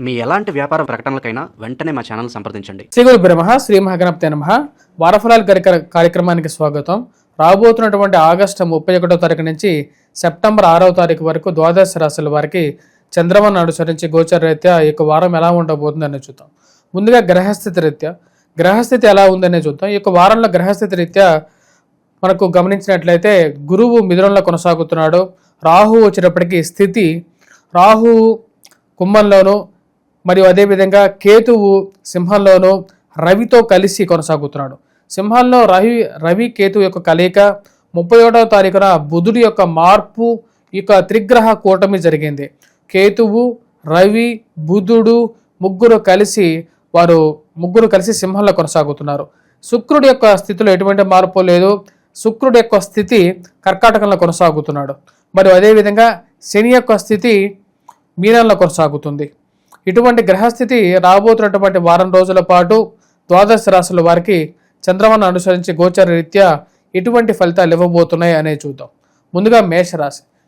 మీ ఎలాంటి వ్యాపార ప్రకటనలకైనా వెంటనే మా ఛానల్ సంప్రదించండి. శ్రీ గురుభ్యో నమః. శ్రీ మహాగణపతే నమః. వారఫలాల కార్యక్రమానికి స్వాగతం. రాబోతున్నటువంటి ఆగస్టు 31వ తారీఖు నుంచి సెప్టెంబర్ 6వ తారీఖు వరకు ద్వాదశ రాశుల వారికి చంద్రమను అనుసరించి గోచర రీత్యా ఈ వారం ఎలా ఉండబోతుందని చూద్దాం. ముందుగా గ్రహస్థితి ఎలా ఉందనే చూద్దాం. ఈ వారంలో గ్రహస్థితి రీత్యా మనకు గమనించినట్లయితే గురువు మిథునంలో కొనసాగుతున్నాడు. రాహువు వచ్చేటప్పటికి స్థితి రాహువు కుంభంలోను మరియు అదేవిధంగా కేతువు సింహంలోను రవితో కలిసి కొనసాగుతున్నాడు. సింహంలో రవి కేతు యొక్క కలయిక 31వ తారీఖున బుధుడి యొక్క మార్పు త్రిగ్రహ కూటమి జరిగింది. కేతువు రవి బుధుడు ముగ్గురు కలిసి సింహంలో కొనసాగుతున్నారు. శుక్రుడి యొక్క స్థితిలో ఎటువంటి మార్పు లేదు. శుక్రుడి యొక్క స్థితి కర్కాటకంలో కొనసాగుతున్నాడు. మరియు అదేవిధంగా శని యొక్క స్థితి మీనంలో కొనసాగుతుంది. ఇటువంటి గ్రహస్థితి రాబోతున్నటువంటి వారం రోజుల పాటు ద్వాదశ రాశుల వారికి చంద్రమను అనుసరించి గోచర రీత్యా ఎటువంటి ఫలితాలు ఇవ్వబోతున్నాయి అనేది చూద్దాం. ముందుగా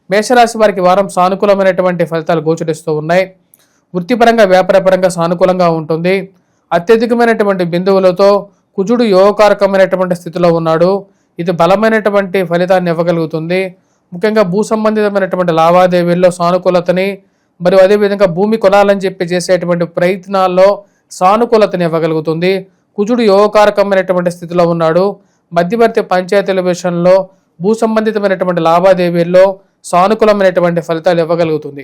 మేషరాశి వారికి వారం సానుకూలమైనటువంటి ఫలితాలు గోచరిస్తూ ఉన్నాయి. వృత్తిపరంగా వ్యాపారపరంగా సానుకూలంగా ఉంటుంది. అత్యధికమైనటువంటి బిందువులతో కుజుడు యోగకారకమైనటువంటి స్థితిలో ఉన్నాడు. ఇది బలమైనటువంటి ఫలితాన్ని ఇవ్వగలుగుతుంది. ముఖ్యంగా భూ సంబంధితమైనటువంటి లావాదేవీల్లో సానుకూలతని మరియు అదేవిధంగా భూమి కొనాలని చెప్పి చేసేటువంటి ప్రయత్నాల్లో సానుకూలతని ఇవ్వగలుగుతుంది. కుజుడు యోగకారకమైనటువంటి స్థితిలో ఉన్నాడు. మధ్యవర్తి పంచాయతీల విషయంలో భూ సంబంధితమైనటువంటి లావాదేవీల్లో సానుకూలమైనటువంటి ఫలితాలు ఇవ్వగలుగుతుంది.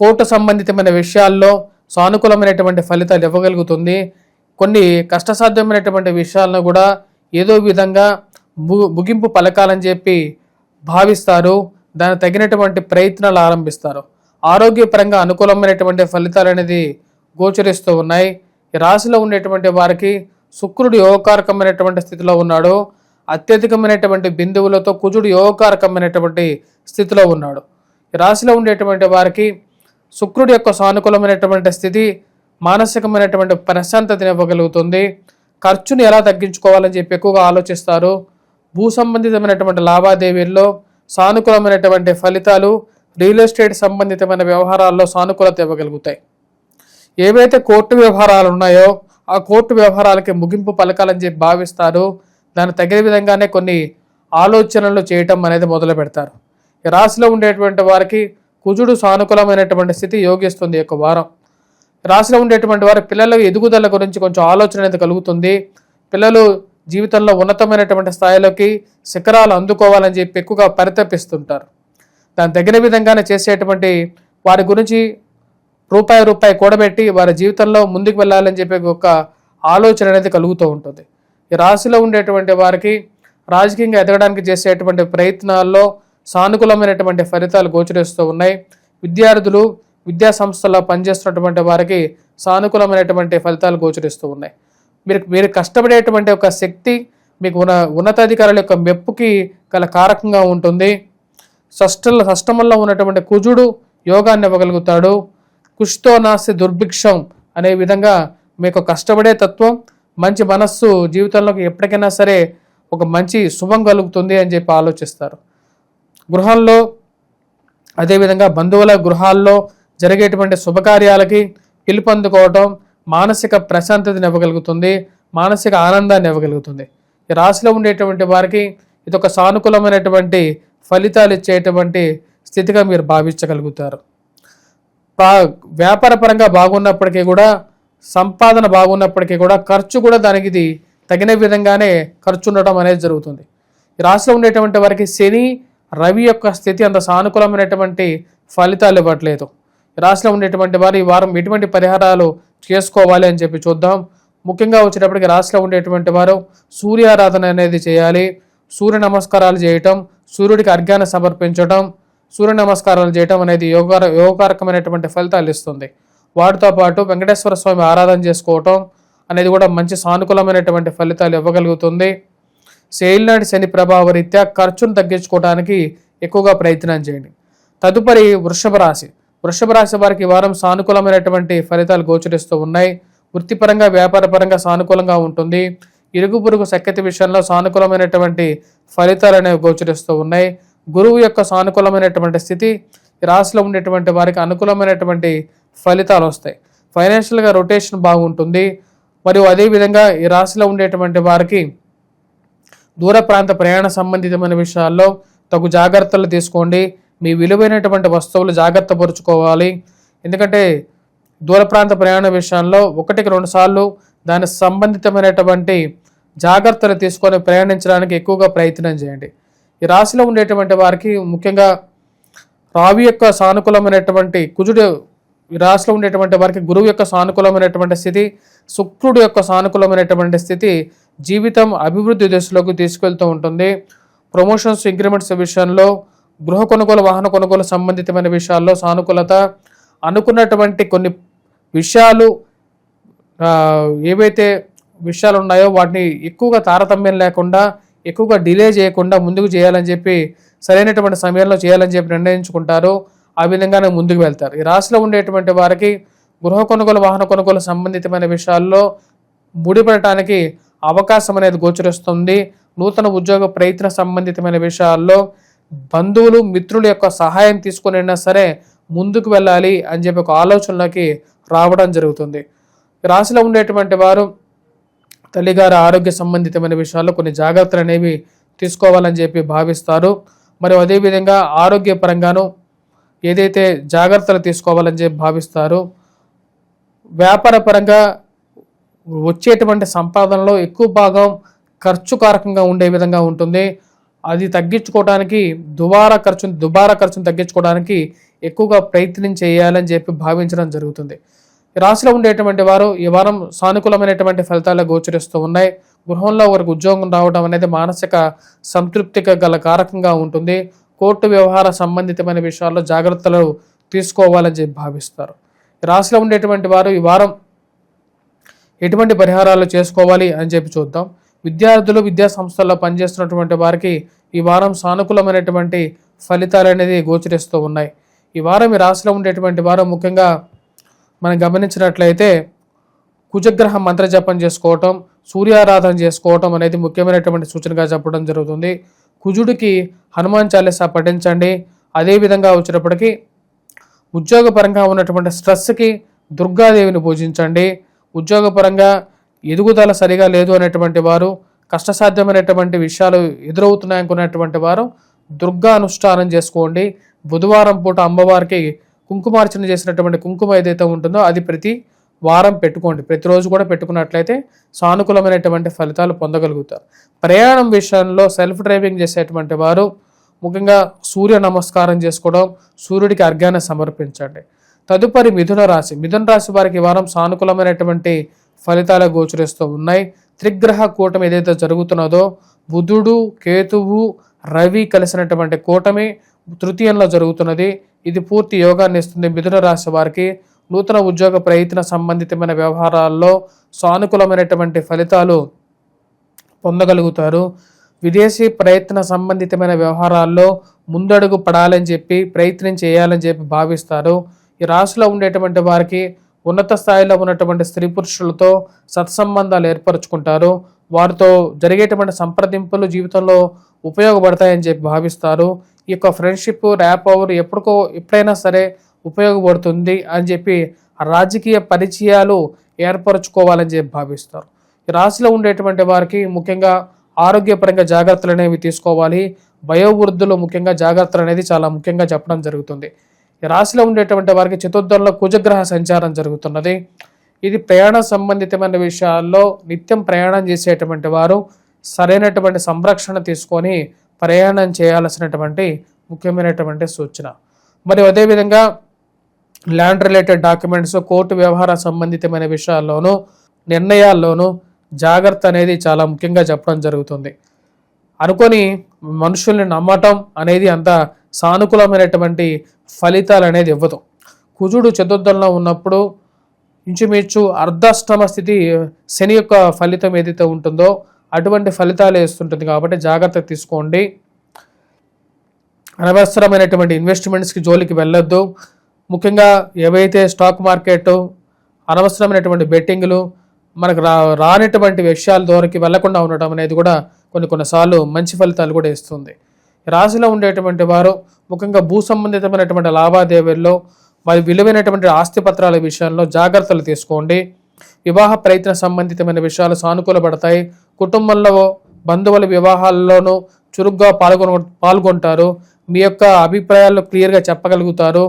కోర్టు సంబంధితమైన విషయాల్లో సానుకూలమైనటువంటి ఫలితాలు ఇవ్వగలుగుతుంది. కొన్ని కష్టసాధ్యమైనటువంటి విషయాలను కూడా ఏదో విధంగా ముగింపు పలకాలని చెప్పి భావిస్తారు. దానికి తగినటువంటి ప్రయత్నాలు ఆరంభిస్తారు. ఆరోగ్యపరంగా అనుకూలమైనటువంటి ఫలితాలు అనేది గోచరిస్తూ ఉన్నాయి. ఈ రాశిలో ఉండేటువంటి వారికి శుక్రుడు యోగకారకమైనటువంటి స్థితిలో ఉన్నాడు. అత్యధికమైనటువంటి బిందువులతో కుజుడు యోగకారకమైనటువంటి స్థితిలో ఉన్నాడు. ఈ రాశిలో ఉండేటువంటి వారికి శుక్రుడి యొక్క సానుకూలమైనటువంటి స్థితి మానసికమైనటువంటి ప్రశాంతతని ఇవ్వగలుగుతుంది. ఖర్చుని ఎలా తగ్గించుకోవాలని చెప్పి ఎక్కువగా ఆలోచిస్తారు. భూ సంబంధితమైనటువంటి లావాదేవీల్లో సానుకూలమైనటువంటి ఫలితాలు, రియల్ ఎస్టేట్ సంబంధితమైన వ్యవహారాల్లో సానుకూలత ఇవ్వగలుగుతాయి. ఏవైతే కోర్టు వ్యవహారాలు ఉన్నాయో ఆ కోర్టు వ్యవహారాలకి ముగింపు పలకాలని చెప్పి భావిస్తారు. దానికి తగిన విధంగానే కొన్ని ఆలోచనలు చేయటం అనేది మొదలు పెడతారు. ఈ రాశిలో ఉండేటువంటి వారికి కుజుడు సానుకూలమైనటువంటి స్థితి యోగిస్తుంది ఈ వారం. రాశిలో ఉండేటువంటి వారి పిల్లల ఎదుగుదల గురించి కొంచెం ఆలోచన అనేది కలుగుతుంది. పిల్లలు జీవితంలో ఉన్నతమైనటువంటి స్థాయిలోకి శిఖరాలు అందుకోవాలని చెప్పి ఎక్కువగా పరితపిస్తుంటారు. దాని తగిన విధంగానే చేసేటువంటి వారి గురించి రూపాయి కూడబెట్టి వారి జీవితంలో ముందుకు వెళ్ళాలని చెప్పి ఒక ఆలోచన అనేది కలుగుతూ ఉంటుంది. ఈ రాశిలో ఉండేటువంటి వారికి రాజకీయంగా ఎదగడానికి చేసేటువంటి ప్రయత్నాల్లో సానుకూలమైనటువంటి ఫలితాలు గోచరిస్తూ ఉన్నాయి. విద్యార్థులు విద్యా సంస్థల్లో పనిచేస్తున్నటువంటి వారికి సానుకూలమైనటువంటి ఫలితాలు గోచరిస్తూ ఉన్నాయి. మీరు కష్టపడేటువంటి ఒక శక్తి మీకు ఉన్నతాధికారుల యొక్క మెప్పుకి గల కారకంగా ఉంటుంది. షష్టమంలో ఉన్నటువంటి కుజుడు యోగాన్ని ఇవ్వగలుగుతాడు. కుష్తో నాస్తి దుర్భిక్షం అనే విధంగా మీకు కష్టపడే తత్వం, మంచి మనస్సు జీవితంలోకి ఎప్పటికైనా సరే ఒక మంచి శుభం కలుగుతుంది అని చెప్పి ఆలోచిస్తారు. గృహంలో అదేవిధంగా బంధువుల గృహాల్లో జరిగేటువంటి శుభకార్యాలకి పిలుపొందుకోవటం మానసిక ప్రశాంతతని ఇవ్వగలుగుతుంది, మానసిక ఆనందాన్ని ఇవ్వగలుగుతుంది. ఈ రాశిలో ఉండేటువంటి వారికి ఇది ఒక సానుకూలమైనటువంటి ఫలితాలు ఇచ్చేటువంటి స్థితిగా మీరు భావించగలుగుతారు. వ్యాపార పరంగా బాగున్నప్పటికీ కూడా, సంపాదన బాగున్నప్పటికీ కూడా ఖర్చు కూడా దానికి ఇది తగిన విధంగానే ఖర్చు ఉండటం అనేది జరుగుతుంది. ఈ రాశిలో ఉండేటువంటి వారికి శని రవి యొక్క స్థితి అంత సానుకూలమైనటువంటి ఫలితాలు ఇవ్వట్లేదు. ఈ రాశిలో ఉండేటువంటి వారు ఈ వారం ఎటువంటి పరిహారాలు చేసుకోవాలి అని చెప్పి చూద్దాం. ముఖ్యంగా వచ్చేటప్పటికి రాశిలో ఉండేటువంటి వారు సూర్యారాధన అనేది చేయాలి. సూర్య నమస్కారాలు చేయటం, సూర్యుడికి అర్ఘ్యాన్ని సమర్పించడం, సూర్య నమస్కారాలు చేయటం అనేది యోగకారకమైనటువంటి ఫలితాలు ఇస్తుంది. వాటితో పాటు వెంకటేశ్వర స్వామి ఆరాధన చేసుకోవటం అనేది కూడా మంచి సానుకూలమైనటువంటి ఫలితాలు ఇవ్వగలుగుతుంది. శైలినాటి శని ప్రభావ రీత్యా ఖర్చును తగ్గించుకోవడానికి ఎక్కువగా ప్రయత్నం చేయండి. తదుపరి వృషభ రాశి వారికి ఈ వారం సానుకూలమైనటువంటి ఫలితాలు గోచరిస్తూ ఉన్నాయి. వృత్తిపరంగా వ్యాపారపరంగా సానుకూలంగా ఉంటుంది. ఇరుగు పొరుగు సఖ్యత విషయంలో సానుకూలమైనటువంటి ఫలితాలు అనేవి గోచరిస్తూ ఉన్నాయి. గురువు యొక్క సానుకూలమైనటువంటి స్థితి రాశిలో ఉండేటువంటి వారికి అనుకూలమైనటువంటి ఫలితాలు వస్తాయి. ఫైనాన్షియల్గా రొటేషన్ బాగుంటుంది. మరియు అదేవిధంగా ఈ రాశిలో ఉండేటువంటి వారికి దూర ప్రాంత ప్రయాణ సంబంధితమైన విషయాల్లో తగు జాగ్రత్తలు తీసుకోండి. మీ విలువైనటువంటి వస్తువులు జాగ్రత్త పరుచుకోవాలి. ఎందుకంటే దూర ప్రాంత ప్రయాణ విషయంలో 1-2 సార్లు దాని సంబంధితమైనటువంటి జాగ్రత్తలు తీసుకొని ప్రయాణించడానికి ఎక్కువగా ప్రయత్నం చేయండి. ఈ రాశిలో ఉండేటువంటి వారికి ముఖ్యంగా రావి యొక్క సానుకూలమైనటువంటి కుజుడు, ఈ రాశిలో ఉండేటువంటి వారికి గురువు యొక్క సానుకూలమైనటువంటి స్థితి, శుక్రుడు యొక్క సానుకూలమైనటువంటి స్థితి జీవితం అభివృద్ధి దిశలోకి తీసుకెళ్తూ ఉంటుంది. ప్రమోషన్స్, ఇంక్రిమెంట్స్ విషయంలో, గృహ కొనుగోలు, వాహన కొనుగోలు సంబంధితమైన విషయాల్లో సానుకూలత, అనుకున్నటువంటి కొన్ని విషయాలు ఏవైతే విషయాలు ఉన్నాయో వాటిని ఎక్కువగా తారతమ్యం లేకుండా, ఎక్కువగా డిలే చేయకుండా ముందుకు చేయాలని చెప్పి, సరైనటువంటి సమయంలో చేయాలని చెప్పి నిర్ణయించుకుంటారు. ఆ విధంగానే ముందుకు వెళ్తారు. ఈ రాశిలో ఉండేటువంటి వారికి గృహ కొనుగోలు, వాహన కొనుగోలు సంబంధితమైన విషయాల్లో ముడిపడటానికి అవకాశం అనేది గోచరిస్తుంది. నూతన ఉద్యోగ ప్రయత్న సంబంధితమైన విషయాల్లో బంధువులు, మిత్రుల యొక్క సహాయం తీసుకునైనా సరే ముందుకు వెళ్ళాలి అని చెప్పి ఒక ఆలోచనలోకి రావడం జరుగుతుంది. రాశిలో ఉండేటువంటి వారు తల్లిగారి ఆరోగ్య సంబంధితమైన విషయాల్లో కొన్ని జాగ్రత్తలు అనేవి తీసుకోవాలని చెప్పి భావిస్తారు. మరియు అదేవిధంగా ఆరోగ్యపరంగాను ఏదైతే జాగ్రత్తలు తీసుకోవాలని చెప్పి భావిస్తారు. వ్యాపార పరంగా వచ్చేటువంటి సంపాదనలో ఎక్కువ భాగం ఖర్చు కారకంగా ఉండే విధంగా ఉంటుంది. అది తగ్గించుకోవడానికి దుబారా ఖర్చును తగ్గించుకోవడానికి ఎక్కువగా ప్రయత్నం చేయాలని చెప్పి భావించడం జరుగుతుంది. ఈ రాశిలో ఉండేటువంటి వారు ఈ వారం సానుకూలమైనటువంటి ఫలితాలు గోచరిస్తూ ఉన్నాయి. గృహంలో వారికి ఉద్యోగం రావడం అనేది మానసిక సంతృప్తికి గల కారకంగా ఉంటుంది. కోర్టు వ్యవహార సంబంధితమైన విషయాల్లో జాగ్రత్తలు తీసుకోవాలని చెప్పి భావిస్తారు. ఈ రాశిలో ఉండేటువంటి వారు ఈ వారం ఎటువంటి పరిహారాలు చేసుకోవాలి అని చెప్పి చూద్దాం. విద్యార్థులు, విద్యా సంస్థల్లో పనిచేస్తున్నటువంటి వారికి ఈ వారం సానుకూలమైనటువంటి ఫలితాలు అనేది గోచరిస్తూ ఉన్నాయి. ఈ వారం ఈ రాశిలో ఉండేటువంటి వారు ముఖ్యంగా మనం గమనించినట్లయితే కుజగ్రహ మంత్ర జపం చేసుకోవటం, సూర్యారాధన చేసుకోవటం అనేది ముఖ్యమైనటువంటి సూచనగా చెప్పడం జరుగుతుంది. కుజుడికి హనుమాన్ చాలీసా పఠించండి. అదేవిధంగా వచ్చేటప్పటికి ఉద్యోగపరంగా ఉన్నటువంటి స్ట్రెస్కి దుర్గాదేవిని పూజించండి. ఉద్యోగపరంగా ఎదుగుదల సరిగా లేదు అనేటువంటి వారు, కష్టసాధ్యమైనటువంటి విషయాలు ఎదురవుతున్నాయనుకున్నటువంటి వారు దుర్గా అనుష్ఠానం చేసుకోండి. బుధవారం పూట అమ్మవారికి కుంకుమార్చన చేసినటువంటి కుంకుమ ఏదైతే ఉంటుందో అది ప్రతి వారం పెట్టుకోండి. ప్రతిరోజు కూడా పెట్టుకున్నట్లయితే సానుకూలమైనటువంటి ఫలితాలు పొందగలుగుతారు. ప్రయాణం విషయంలో సెల్ఫ్ డ్రైవింగ్ చేసేటువంటి వారు ముఖ్యంగా సూర్య నమస్కారం చేసుకోవడం, సూర్యుడికి అర్ఘ్యాన్ని సమర్పించండి. తదుపరి మిథున రాశి వారికి ఈ వారం సానుకూలమైనటువంటి ఫలితాలు గోచరిస్తూ ఉన్నాయి. త్రిగ్రహ కూటమి ఏదైతే జరుగుతున్నదో బుధుడు, కేతువు, రవి కలిసినటువంటి కూటమి తృతీయంలో జరుగుతున్నది. ఇది పూర్తి యోగాన్ని ఇస్తుంది. మిథున రాశి వారికి నూతన ఉద్యోగ ప్రయత్న సంబంధితమైన వ్యవహారాల్లో సానుకూలమైనటువంటి ఫలితాలు పొందగలుగుతారు. విదేశీ ప్రయత్న సంబంధితమైన వ్యవహారాల్లో ముందడుగు పడాలని చెప్పి ప్రయత్నం చేయాలని చెప్పి భావిస్తారు. ఈ రాశిలో ఉండేటువంటి వారికి ఉన్నత స్థాయిలో ఉన్నటువంటి స్త్రీ పురుషులతో సత్సంబంధాలు ఏర్పరచుకుంటారు. వారితో జరిగేటువంటి సంప్రదింపులు జీవితంలో ఉపయోగపడతాయని చెప్పి భావిస్తారు. ఈ యొక్క ఫ్రెండ్షిప్, ర్యాప్ ఓవర్ ఎప్పుడైనా సరే ఉపయోగపడుతుంది అని చెప్పి రాజకీయ పరిచయాలు ఏర్పరచుకోవాలని చెప్పి భావిస్తారు. ఈ రాశిలో ఉండేటువంటి వారికి ముఖ్యంగా ఆరోగ్యపరంగా జాగ్రత్తలు అనేవి తీసుకోవాలి. వయోవృద్ధులు ముఖ్యంగా జాగ్రత్తలు అనేది చాలా ముఖ్యంగా చెప్పడం జరుగుతుంది. ఈ రాశిలో ఉండేటువంటి వారికి చతుర్థంలో కుజగ్రహ సంచారం జరుగుతున్నది. ఇది ప్రయాణ సంబంధితమైన విషయాల్లో నిత్యం ప్రయాణం చేసేటువంటి వారు సరైనటువంటి సంరక్షణ తీసుకొని ప్రయాణం చేయాల్సినటువంటి ముఖ్యమైనటువంటి సూచన. మరియు అదేవిధంగా ల్యాండ్ రిలేటెడ్ డాక్యుమెంట్స్, కోర్టు వ్యవహార సంబంధితమైన విషయాల్లోనూ నిర్ణయాల్లోనూ జాగ్రత్త అనేది చాలా ముఖ్యంగా చెప్పడం జరుగుతుంది. అనుకొని మనుషుల్ని నమ్మటం అనేది అంత సానుకూలమైనటువంటి ఫలితాలు అనేది ఇవ్వదు. కుజుడు చతుర్థంలో ఉన్నప్పుడు ఇంచుమించు అర్ధాష్టమ స్థితి శని యొక్క ఫలితం ఏదైతే ఉంటుందో అటువంటి ఫలితాలు ఇస్తుంటుంది. కాబట్టి జాగ్రత్త తీసుకోండి. అనవసరమైనటువంటి ఇన్వెస్ట్మెంట్స్కి జోలికి వెళ్ళొద్దు. ముఖ్యంగా ఏవైతే స్టాక్ మార్కెట్, అనవసరమైనటువంటి బెట్టింగ్లు, మనకు రానటువంటి విషయాల దూరకి వెళ్లకుండా ఉండటం అనేది కూడా కొన్నిసార్లు మంచి ఫలితాలు కూడా ఇస్తుంది. రాశిలో ఉండేటువంటి వారు ముఖ్యంగా భూ సంబంధితమైనటువంటి లావాదేవీల్లో మరి విలువైనటువంటి ఆస్తి పత్రాల విషయంలో జాగ్రత్తలు తీసుకోండి. వివాహ ప్రయత్న సంబంధితమైన విషయాలు సానుకూలపడతాయి. కుటుంబంలో బంధువుల వివాహాల్లోనూ చురుగ్గా పాల్గొంటారు. మీ యొక్క అభిప్రాయాలు క్లియర్గా చెప్పగలుగుతారు.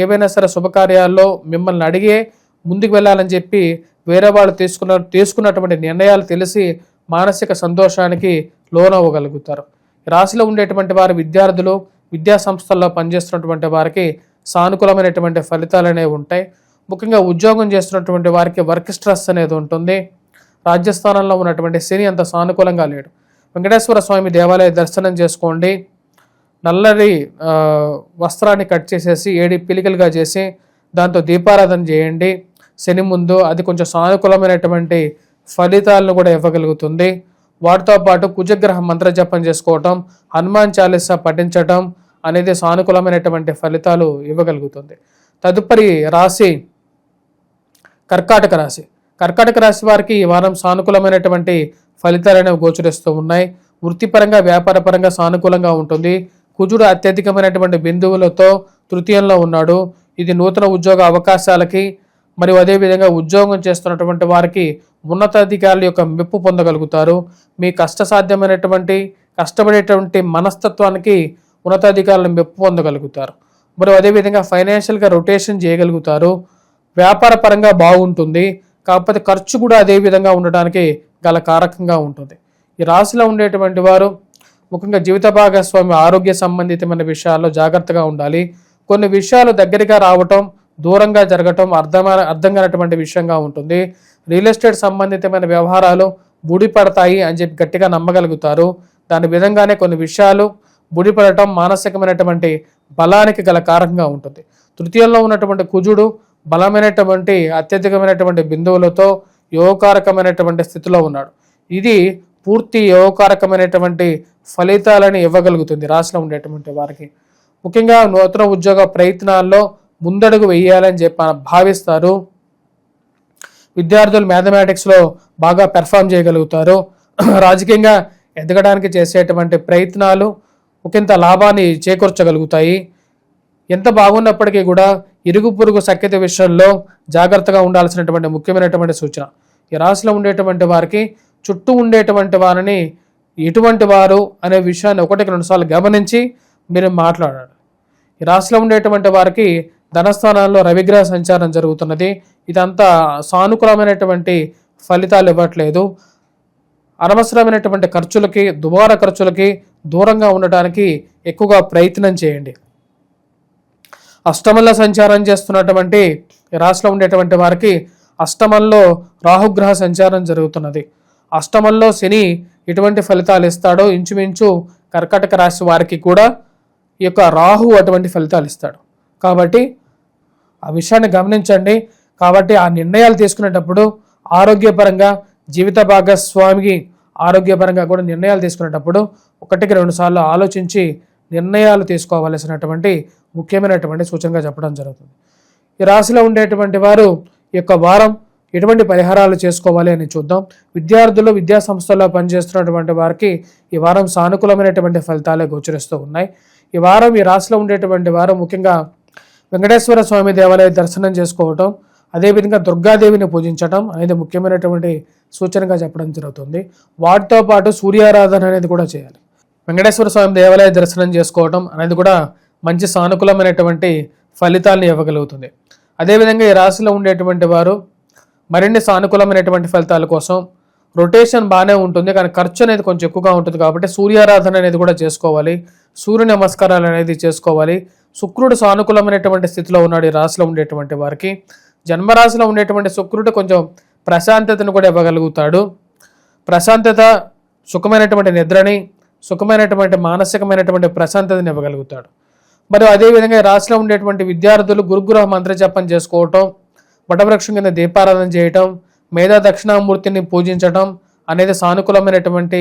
ఏవైనా సరే శుభకార్యాల్లో మిమ్మల్ని అడిగే ముందుకు వెళ్ళాలని చెప్పి వేరే వాళ్ళు తీసుకున్నటువంటి నిర్ణయాలు తెలిసి మానసిక సంతోషానికి లోనవ్వగలుగుతారు. రాశిలో ఉండేటువంటి వారి విద్యార్థులు, విద్యా సంస్థల్లో పనిచేస్తున్నటువంటి వారికి సానుకూలమైనటువంటి ఫలితాలు అనేవి ఉంటాయి. ముఖ్యంగా ఉద్యోగం చేస్తున్నటువంటి వారికి వర్క్ స్ట్రెస్ అనేది ఉంటుంది. రాజ్యస్థానంలో ఉన్నటువంటి శని అంత సానుకూలంగా లేడు. వెంకటేశ్వర స్వామి దేవాలయ దర్శనం చేసుకోండి. నల్లటి వస్త్రాన్ని కట్ చేసేసి 7 పిలికలుగా చేసి దాంతో దీపారాధన చేయండి శని ముందు. అది కొంచెం సానుకూలమైనటువంటి ఫలితాలను కూడా ఇవ్వగలుగుతుంది. వాటితో పాటు కుజగ్రహ మంత్ర జపం చేసుకోవటం, హనుమాన్ చాలీసా పఠించటం అనేది సానుకూలమైనటువంటి ఫలితాలు ఇవ్వగలుగుతుంది. తదుపరి రాశి కర్కాటక రాశి. కర్కాటక రాశి వారికి ఈ వారం సానుకూలమైనటువంటి ఫలితాలు అనేవి గోచరిస్తూ ఉన్నాయి. వృత్తిపరంగా, వ్యాపారపరంగా సానుకూలంగా ఉంటుంది. కుజుడు అత్యధికమైనటువంటి బిందువులతో తృతీయంలో ఉన్నాడు. ఇది నూతన ఉద్యోగ అవకాశాలకి మరియు అదేవిధంగా ఉద్యోగం చేస్తున్నటువంటి వారికి ఉన్నతాధికారుల యొక్క మెప్పు పొందగలుగుతారు. మీ కష్టపడేటువంటి మనస్తత్వానికి ఉన్నతాధికారుల మెప్పు పొందగలుగుతారు. మరియు అదేవిధంగా ఫైనాన్షియల్గా రొటేషన్ చేయగలుగుతారు. వ్యాపార పరంగా బాగుంటుంది. కాకపోతే ఖర్చు కూడా అదే విధంగా ఉండడానికి గల కారకంగా ఉంటుంది. ఈ రాశిలో ఉండేటువంటి వారు ముఖ్యంగా జీవిత భాగస్వామి ఆరోగ్య సంబంధితమైన విషయాల్లో జాగ్రత్తగా ఉండాలి. కొన్ని విషయాలు దగ్గరగా రావటం, దూరంగా జరగటం అర్థం కానటువంటి విషయంగా ఉంటుంది. రియల్ ఎస్టేట్ సంబంధితమైన వ్యవహారాలు ముడిపడతాయి అని చెప్పి గట్టిగా నమ్మగలుగుతారు. దాని విధంగానే కొన్ని విషయాలు ముడిపడటం మానసికమైనటువంటి బలానికి గల కారకంగా ఉంటుంది. తృతీయంలో ఉన్నటువంటి కుజుడు బలమైనటువంటి అత్యధికమైనటువంటి బిందువులతో యోగకారకమైనటువంటి స్థితిలో ఉన్నాడు. ఇది పూర్తి యోగకారకమైనటువంటి ఫలితాలని ఇవ్వగలుగుతుంది రాశిలో ఉండేటువంటి వారికి. ముఖ్యంగా నూతన ఉద్యోగ ప్రయత్నాల్లో ముందడుగు వేయాలని చెప్పి భావిస్తారు. విద్యార్థులు మ్యాథమెటిక్స్లో బాగా పెర్ఫామ్ చేయగలుగుతారు. రాజకీయంగా ఎదగడానికి చేసేటువంటి ప్రయత్నాలు ఒకంత లాభాన్ని చేకూర్చగలుగుతాయి. ఎంత బాగున్నప్పటికీ కూడా ఇరుగు పొరుగు సఖ్యత విషయంలో జాగ్రత్తగా ఉండాల్సినటువంటి ముఖ్యమైనటువంటి సూచన. ఈ రాశిలో ఉండేటువంటి వారికి చుట్టూ ఉండేటువంటి వారిని ఎటువంటి వారు అనే విషయాన్ని 1-2 సార్లు గమనించి మీరు మాట్లాడాలి. ఈ రాశిలో ఉండేటువంటి వారికి ధనస్థానాల్లో రవిగ్రహ సంచారం జరుగుతున్నది. ఇదంతా సానుకూలమైనటువంటి ఫలితాలు ఇవ్వట్లేదు. అనవసరమైనటువంటి ఖర్చులకి, దుబారా ఖర్చులకి దూరంగా ఉండటానికి ఎక్కువగా ప్రయత్నం చేయండి. అష్టమంలో సంచారం చేస్తున్నటువంటి రాశిలో ఉండేటువంటి వారికి అష్టమంలో రాహుగ్రహ సంచారం జరుగుతున్నది. అష్టమంలో శని ఎటువంటి ఫలితాలు ఇస్తాడో ఇంచుమించు కర్కాటక రాశి వారికి కూడా ఈ యొక్క రాహు అటువంటి ఫలితాలు ఇస్తాడు. కాబట్టి ఆ విషయాన్ని గమనించండి. కాబట్టి ఆ నిర్ణయాలు తీసుకునేటప్పుడు ఆరోగ్యపరంగా, జీవిత భాగస్వామికి ఆరోగ్యపరంగా కూడా నిర్ణయాలు తీసుకునేటప్పుడు 1-2 సార్లు ఆలోచించి నిర్ణయాలు తీసుకోవలసినటువంటి ముఖ్యమైనటువంటి సూచనగా చెప్పడం జరుగుతుంది. ఈ రాశిలో ఉండేటువంటి వారు ఈ యొక్క వారం ఎటువంటి పరిహారాలు చేసుకోవాలి అని చూద్దాం. విద్యార్థులు, విద్యా సంస్థల్లో పనిచేస్తున్నటువంటి వారికి ఈ వారం సానుకూలమైనటువంటి ఫలితాలే గోచరిస్తూ ఉన్నాయి. ఈ వారం ఈ రాశిలో ఉండేటువంటి వారు ముఖ్యంగా వెంకటేశ్వర స్వామి దేవాలయ దర్శనం చేసుకోవటం, అదేవిధంగా దుర్గాదేవిని పూజించటం అనేది ముఖ్యమైనటువంటి సూచనగా చెప్పడం జరుగుతుంది. వాటితో పాటు సూర్యారాధన అనేది కూడా చేయాలి. వెంకటేశ్వర స్వామి దేవాలయ దర్శనం చేసుకోవటం అనేది కూడా మంచి సానుకూలమైనటువంటి ఫలితాలను ఇవ్వగలుగుతుంది. అదేవిధంగా ఈ రాశిలో ఉండేటువంటి వారు మరిన్ని సానుకూలమైనటువంటి ఫలితాల కోసం రొటేషన్ బాగానే ఉంటుంది, కానీ ఖర్చు అనేది కొంచెం ఎక్కువగా ఉంటుంది. కాబట్టి సూర్యారాధన అనేది కూడా చేసుకోవాలి. సూర్య నమస్కారాలు అనేది చేసుకోవాలి. శుక్రుడు సానుకూలమైనటువంటి స్థితిలో ఉన్నాడు ఈ రాశిలో ఉండేటువంటి వారికి. జన్మరాశిలో ఉండేటువంటి శుక్రుడు కొంచెం ప్రశాంతతను కూడా ఇవ్వగలుగుతాడు. ప్రశాంతత, సుఖమైనటువంటి నిద్రని, సుఖమైనటువంటి మానసికమైనటువంటి ప్రశాంతతని ఇవ్వగలుగుతాడు. మరియు అదేవిధంగా రాశిలో ఉండేటువంటి విద్యార్థులు గురుగ్రహ మంత్ర జపం చేసుకోవటం, వటవృక్షం కింద దీపారాధన చేయటం, మేధా దక్షిణామూర్తిని పూజించటం అనేది సానుకూలమైనటువంటి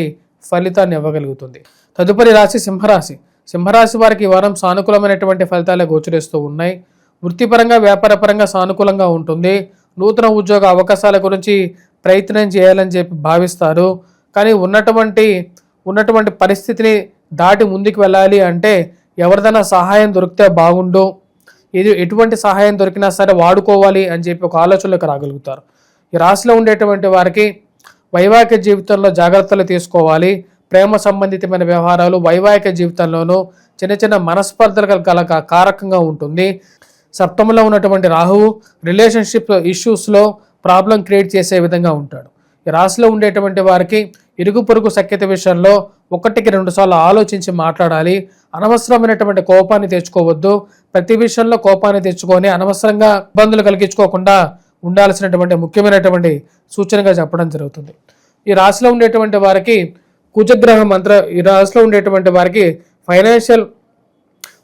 ఫలితాన్ని ఇవ్వగలుగుతుంది. తదుపరి రాశి సింహరాశి. సింహరాశి వారికి ఈ వారం సానుకూలమైనటువంటి ఫలితాలే గోచరిస్తూ ఉన్నాయి. వృత్తిపరంగా, వ్యాపారపరంగా సానుకూలంగా ఉంటుంది. నూతన ఉద్యోగ అవకాశాల గురించి ప్రయత్నం చేయాలని చెప్పి భావిస్తారు. కానీ ఉన్నటువంటి పరిస్థితిని దాటి ముందుకు వెళ్ళాలి అంటే ఎవరిదైనా సహాయం దొరికితే బాగుండు, ఎటువంటి సహాయం దొరికినా సరే వాడుకోవాలి అని చెప్పి ఒక ఆలోచనలోకి రాగలుగుతారు. ఈ రాశిలో ఉండేటువంటి వారికి వైవాహిక జీవితంలో జాగ్రత్తలు తీసుకోవాలి. ప్రేమ సంబంధితమైన వ్యవహారాలు వైవాహిక జీవితంలోనూ చిన్న చిన్న మనస్పర్ధలు గల కారకంగా ఉంటుంది. సప్తమంలో ఉన్నటువంటి రాహువు రిలేషన్షిప్ ఇష్యూస్లో ప్రాబ్లం క్రియేట్ చేసే విధంగా ఉంటాడు. ఈ రాశిలో ఉండేటువంటి వారికి ఇరుగు పొరుగు సఖ్యత విషయంలో 1-2 సార్లు ఆలోచించి మాట్లాడాలి. అనవసరమైనటువంటి కోపాన్ని తెచ్చుకోవద్దు. ప్రతి విషయంలో కోపాన్ని తెచ్చుకొని అనవసరంగా ఇబ్బందులు కలిగించుకోకుండా ఉండాల్సినటువంటి ముఖ్యమైనటువంటి సూచనగా చెప్పడం జరుగుతుంది. ఈ రాశిలో ఉండేటువంటి వారికి కుజగ్రహ ఈ రాశిలో ఉండేటువంటి వారికి ఫైనాన్షియల్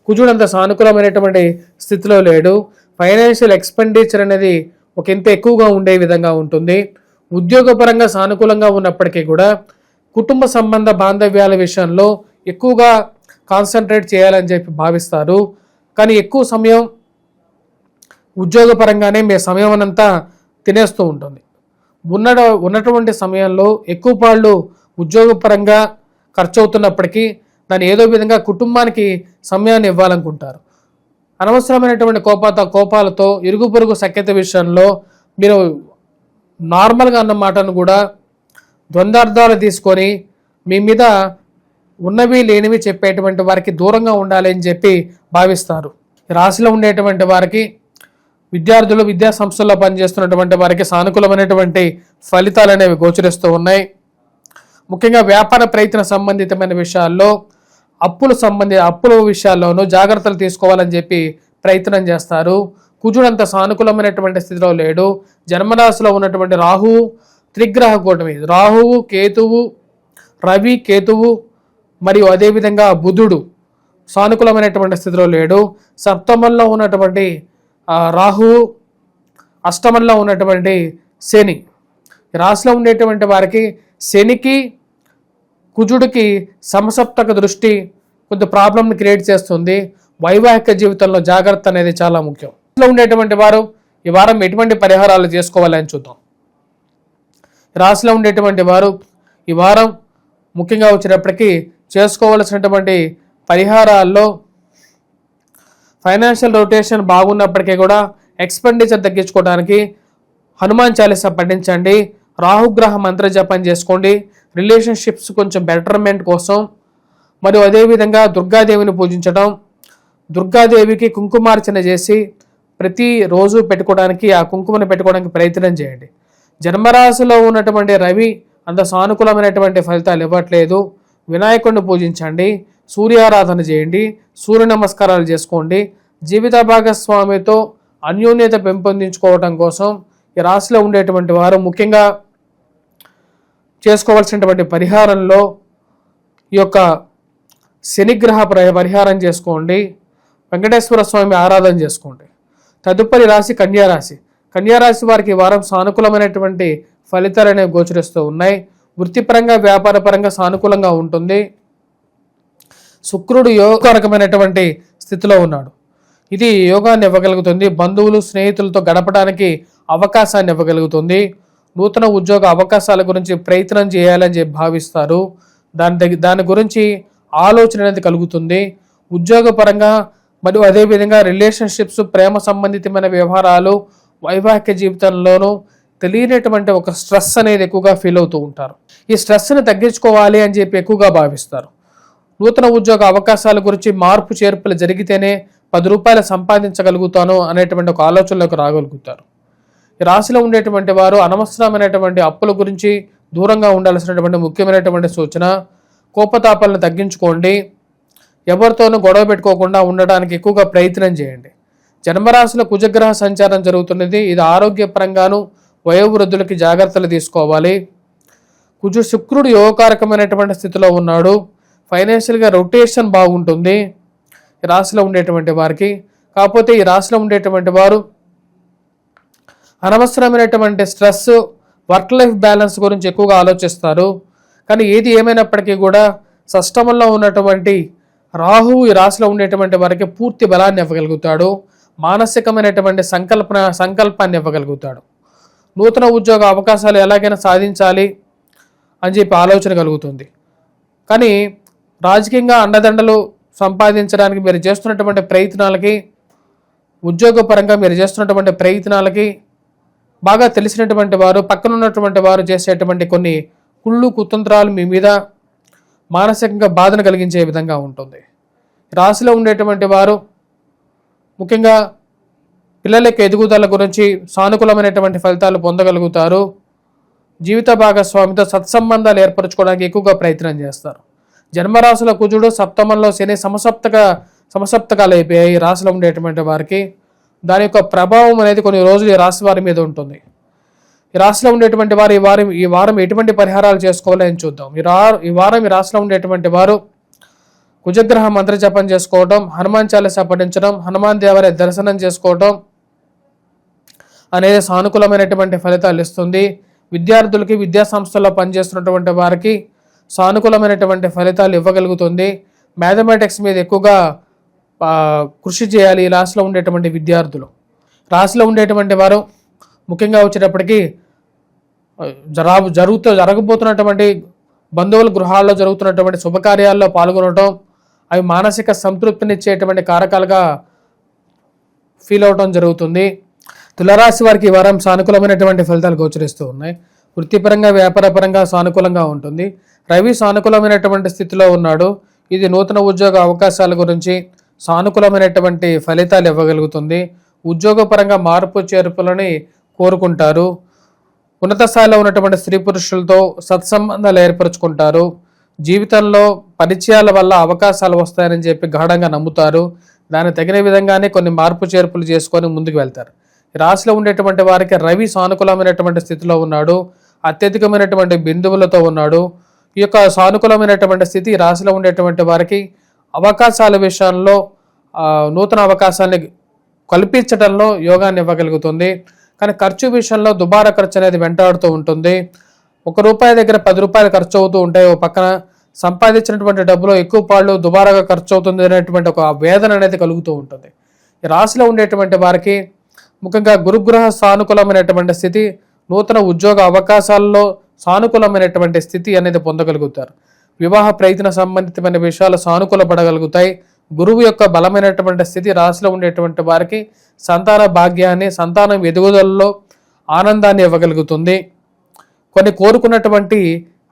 కుజుడంత సానుకూలమైనటువంటి స్థితిలో లేడు. ఫైనాన్షియల్ ఎక్స్పెండిచర్ అనేది ఒక ఇంత ఎక్కువగా ఉండే విధంగా ఉంటుంది. ఉద్యోగపరంగా సానుకూలంగా ఉన్నప్పటికీ కూడా కుటుంబ సంబంధ బాంధవ్యాల విషయంలో ఎక్కువగా కాన్సన్ట్రేట్ చేయాలని చెప్పి భావిస్తారు. కానీ ఎక్కువ సమయం ఉద్యోగపరంగానే మీ సమయం అంతా తినేస్తూ ఉంటుంది. ఉన్నటువంటి సమయంలో ఎక్కువ పాళ్ళు ఉద్యోగపరంగా ఖర్చు అవుతున్నప్పటికీ దాన్ని ఏదో విధంగా కుటుంబానికి సమయాన్ని ఇవ్వాలనుకుంటారు. అనవసరమైనటువంటి కోపాలతో ఇరుగు పొరుగు సఖ్యత విషయంలో మీరు నార్మల్గా అన్న మాటను కూడా ద్వంద్వార్థాలు తీసుకొని మీ మీద ఉన్నవి లేనివి చెప్పేటువంటి వారికి దూరంగా ఉండాలి అని చెప్పి భావిస్తారు. రాశిలో ఉండేటువంటి వారికి విద్యార్థులు విద్యా సంస్థల్లో పనిచేస్తున్నటువంటి వారికి సానుకూలమైనటువంటి ఫలితాలు అనేవి గోచరిస్తూ ఉన్నాయి. ముఖ్యంగా వ్యాపార ప్రయత్న సంబంధితమైన విషయాల్లో అప్పుల విషయాల్లోనూ జాగ్రత్తలు తీసుకోవాలని చెప్పి ప్రయత్నం చేస్తారు. కుజుడంత సానుకూలమైనటువంటి స్థితిలో లేడు. జన్మరాశిలో ఉన్నటువంటి రాహువు త్రిగ్రహ కూటమి, రాహువు కేతువు రవి కేతువు మరియు అదేవిధంగా బుధుడు సానుకూలమైనటువంటి స్థితిలో లేడు. సప్తమంలో ఉన్నటువంటి రాహువు, అష్టమంలో ఉన్నటువంటి శని. రాశిలో ఉండేటువంటి వారికి శనికి కుజుడికి సమసప్తక దృష్టి కొంత ప్రాబ్లంని క్రియేట్ చేస్తుంది. వైవాహిక జీవితంలో జాగ్రత్త అనేది చాలా ముఖ్యం. రాశిలో ఉండేటువంటి వారు ఈ వారం ఎటువంటి పరిహారాలు చేసుకోవాలని చూద్దాం. రాశిలో ఉండేటువంటి వారు ఈ వారం ముఖ్యంగా వచ్చేటప్పటికీ చేసుకోవాల్సినటువంటి పరిహారాల్లో ఫైనాన్షియల్ రొటేషన్ బాగున్నప్పటికీ కూడా ఎక్స్పెండిచర్ తగ్గించుకోవడానికి హనుమాన్ చాలీసా పఠించండి. రాహుగ్రహ మంత్ర జపం చేసుకోండి. రిలేషన్షిప్స్ కొంచెం బెటర్మెంట్ కోసం మరియు అదేవిధంగా దుర్గాదేవిని పూజించడం, దుర్గాదేవికి కుంకుమార్చన చేసి ప్రతిరోజు పెట్టుకోవడానికి ఆ కుంకుమను పెట్టుకోవడానికి ప్రయత్నం చేయండి. జన్మరాశిలో ఉన్నటువంటి రవి అంత సానుకూలమైనటువంటి ఫలితాలు ఇవ్వట్లేదు. వినాయకుడిని పూజించండి, సూర్యారాధన చేయండి, సూర్య నమస్కారాలు చేసుకోండి. జీవిత భాగస్వామితో అన్యోన్యత పెంపొందించుకోవడం కోసం ఈ రాశిలో ఉండేటువంటి వారు ముఖ్యంగా చేసుకోవాల్సినటువంటి పరిహారంలో ఈ యొక్క శనిగ్రహ పరిహారం చేసుకోండి, వెంకటేశ్వర స్వామి ఆరాధన చేసుకోండి. తదుపరి రాశి కన్యారాశి. కన్యారాశి వారికి వారం సానుకూలమైనటువంటి ఫలితాలు అనేవి గోచరిస్తూ ఉన్నాయి. వృత్తిపరంగా వ్యాపారపరంగా సానుకూలంగా ఉంటుంది. శుక్రుడు యోగకరకమైనటువంటి స్థితిలో ఉన్నాడు. ఇది యోగాన్ని ఇవ్వగలుగుతుంది. బంధువులు స్నేహితులతో గడపడానికి అవకాశాన్ని ఇవ్వగలుగుతుంది. నూతన ఉద్యోగ అవకాశాల గురించి ప్రయత్నం చేయాలని చెప్పి భావిస్తారు. దాని గురించి ఆలోచన అనేది కలుగుతుంది. ఉద్యోగపరంగా మరియు అదేవిధంగా రిలేషన్షిప్స్, ప్రేమ సంబంధితమైన వ్యవహారాలు, వైవాహిక జీవితంలోనూ తెలియనటువంటి ఒక స్ట్రెస్ అనేది ఎక్కువగా ఫీల్ అవుతూ ఉంటారు. ఈ స్ట్రెస్ని తగ్గించుకోవాలి అని చెప్పి ఎక్కువగా భావిస్తారు. నూతన ఉద్యోగ అవకాశాల గురించి మార్పు చేర్పులు జరిగితేనే 10 రూపాయలు సంపాదించగలుగుతాను అనేటువంటి ఒక ఆలోచనలోకి రాగలుగుతారు. ఈ రాశిలో ఉండేటువంటి వారు అనవసరమైనటువంటి అప్పుల గురించి దూరంగా ఉండాల్సినటువంటి ముఖ్యమైనటువంటి సూచన, కోపతాపాలను తగ్గించుకోండి. ఎవరితోనూ గొడవ పెట్టుకోకుండా ఉండడానికి ఎక్కువగా ప్రయత్నం చేయండి. జన్మరాశిలో కుజగ్రహ సంచారం జరుగుతున్నది. ఇది ఆరోగ్యపరంగాను వయోవృద్ధులకి జాగ్రత్తలు తీసుకోవాలి. శుక్రుడు యోగకారకమైనటువంటి స్థితిలో ఉన్నాడు. ఫైనాన్షియల్గా రొటేషన్ బాగుంటుంది ఈ రాశిలో ఉండేటువంటి వారికి. కాకపోతే ఈ రాశిలో ఉండేటువంటి వారు అనవసరమైనటువంటి స్ట్రెస్, వర్క్ లైఫ్ బ్యాలెన్స్ గురించి ఎక్కువగా ఆలోచిస్తారు. కానీ ఏది ఏమైనప్పటికీ కూడా షష్టమంలో ఉన్నటువంటి రాహువు ఈ రాశిలో ఉండేటువంటి వారికి పూర్తి బలాన్ని ఇవ్వగలుగుతాడు. మానసికమైనటువంటి సంకల్పాన్ని ఇవ్వగలుగుతాడు. నూతన ఉద్యోగ అవకాశాలు ఎలాగైనా సాధించాలి అని చెప్పి ఆలోచన కలుగుతుంది. కానీ రాజకీయంగా అండదండలు సంపాదించడానికి మీరు చేస్తున్నటువంటి ప్రయత్నాలకి ఉద్యోగపరంగా మీరు చేస్తున్నటువంటి ప్రయత్నాలకి బాగా తెలిసినటువంటి వారు, పక్కన ఉన్నటువంటి వారు చేసేటువంటి కొన్ని కుళ్ళు కుతంత్రాలు మీ మీద మానసికంగా బాధను కలిగించే విధంగా ఉంటుంది. రాశిలో ఉండేటువంటి వారు ముఖ్యంగా పిల్లల యొక్క ఎదుగుదల గురించి సానుకూలమైనటువంటి ఫలితాలు పొందగలుగుతారు. జీవిత భాగస్వామితో సత్సంబంధాలు ఏర్పరచుకోవడానికి ఎక్కువగా ప్రయత్నం చేస్తారు. జన్మరాశుల కుజుడు, సప్తమంలో శని సమసప్తకాలు అయిపోయాయి రాశిలో ఉండేటువంటి వారికి. దాని యొక్క ప్రభావం అనేది కొన్ని రోజులు ఈ రాశి వారి మీద ఉంటుంది. ఈ రాశిలో ఉండేటువంటి వారు ఈ వారం ఎటువంటి పరిహారాలు చేసుకోవాలో అని చూద్దాం. ఈ వారం ఈ రాశిలో ఉండేటువంటి వారు కుజగ్రహ మంత్ర జపం చేసుకోవడం, హనుమాన్ చాలీసా పఠించడం, హనుమాన్ దేవాలయ దర్శనం చేసుకోవడం అనేది సానుకూలమైనటువంటి ఫలితాలు ఇస్తుంది. విద్యార్థులకి, విద్యా సంస్థల్లో పనిచేస్తున్నటువంటి వారికి సానుకూలమైనటువంటి ఫలితాలు ఇవ్వగలుగుతుంది. మ్యాథమెటిక్స్ మీద ఎక్కువగా కృషి చేయాలి ఈ రాశిలో ఉండేటువంటి విద్యార్థులు. రాశిలో ఉండేటువంటి వారు ముఖ్యంగా వచ్చేటప్పటికి జరగబోతున్నటువంటి బంధువుల గృహాల్లో జరుగుతున్నటువంటి శుభకార్యాల్లో పాల్గొనడం, అవి మానసిక సంతృప్తినిచ్చేటువంటి కారకాలుగా ఫీల్ అవడం జరుగుతుంది. తులారాశి వారికి ఈ వారం సానుకూలమైనటువంటి ఫలితాలు గోచరిస్తూ ఉన్నాయి. వృత్తిపరంగా, వ్యాపారపరంగా సానుకూలంగా ఉంటుంది. రవి సానుకూలమైనటువంటి స్థితిలో ఉన్నాడు. ఇది నూతన ఉద్యోగ అవకాశాల గురించి సానుకూలమైనటువంటి ఫలితాలు ఇవ్వగలుగుతుంది. ఉద్యోగపరంగా మార్పు చేర్పులని కోరుకుంటారు. ఉన్నత స్థాయిలో ఉన్నటువంటి స్త్రీ పురుషులతో సత్సంబంధాలు ఏర్పరచుకుంటారు. జీవితంలో పరిచయాల వల్ల అవకాశాలు వస్తాయని చెప్పి గాఢంగా నమ్ముతారు. దానికి తగిన విధంగానే కొన్ని మార్పు చేర్పులు చేసుకొని ముందుకు వెళ్తారు. రాశిలో ఉండేటువంటి వారికి రవి సానుకూలమైనటువంటి స్థితిలో ఉన్నాడు. అత్యధికమైనటువంటి బిందువులతో ఉన్నాడు. ఈ యొక్క సానుకూలమైనటువంటి స్థితి రాశిలో ఉండేటువంటి వారికి అవకాశాల విషయంలో నూతన అవకాశాలని కల్పించడంలో యోగాన్ని ఇవ్వగలుగుతుంది. కానీ ఖర్చు విషయంలో దుబారా ఖర్చు అనేది వెంటాడుతూ ఉంటుంది. ₹1 దగ్గర ₹10 ఖర్చు అవుతూ ఉంటాయి. ఓ పక్కన సంపాదించినటువంటి డబ్బులో ఎక్కువ పాళ్ళు దుబారాగా ఖర్చు అవుతుంది అనేటువంటి ఒక వేదన అనేది కలుగుతూ ఉంటుంది. ఈ రాశిలో ఉండేటువంటి వారికి ముఖ్యంగా గురుగ్రహ సానుకూలమైనటువంటి స్థితి, నూతన ఉద్యోగ అవకాశాల్లో సానుకూలమైనటువంటి స్థితి అనేది పొందగలుగుతారు. వివాహ ప్రయత్న సంబంధితమైన విషయాలు సానుకూలపడగలుగుతాయి. గురువు యొక్క బలమైనటువంటి స్థితి రాశిలో ఉండేటువంటి వారికి సంతాన భాగ్యాన్ని, సంతానం ఎదుగుదలలో ఆనందాన్ని ఇవ్వగలుగుతుంది. కొన్ని కోరుకున్నటువంటి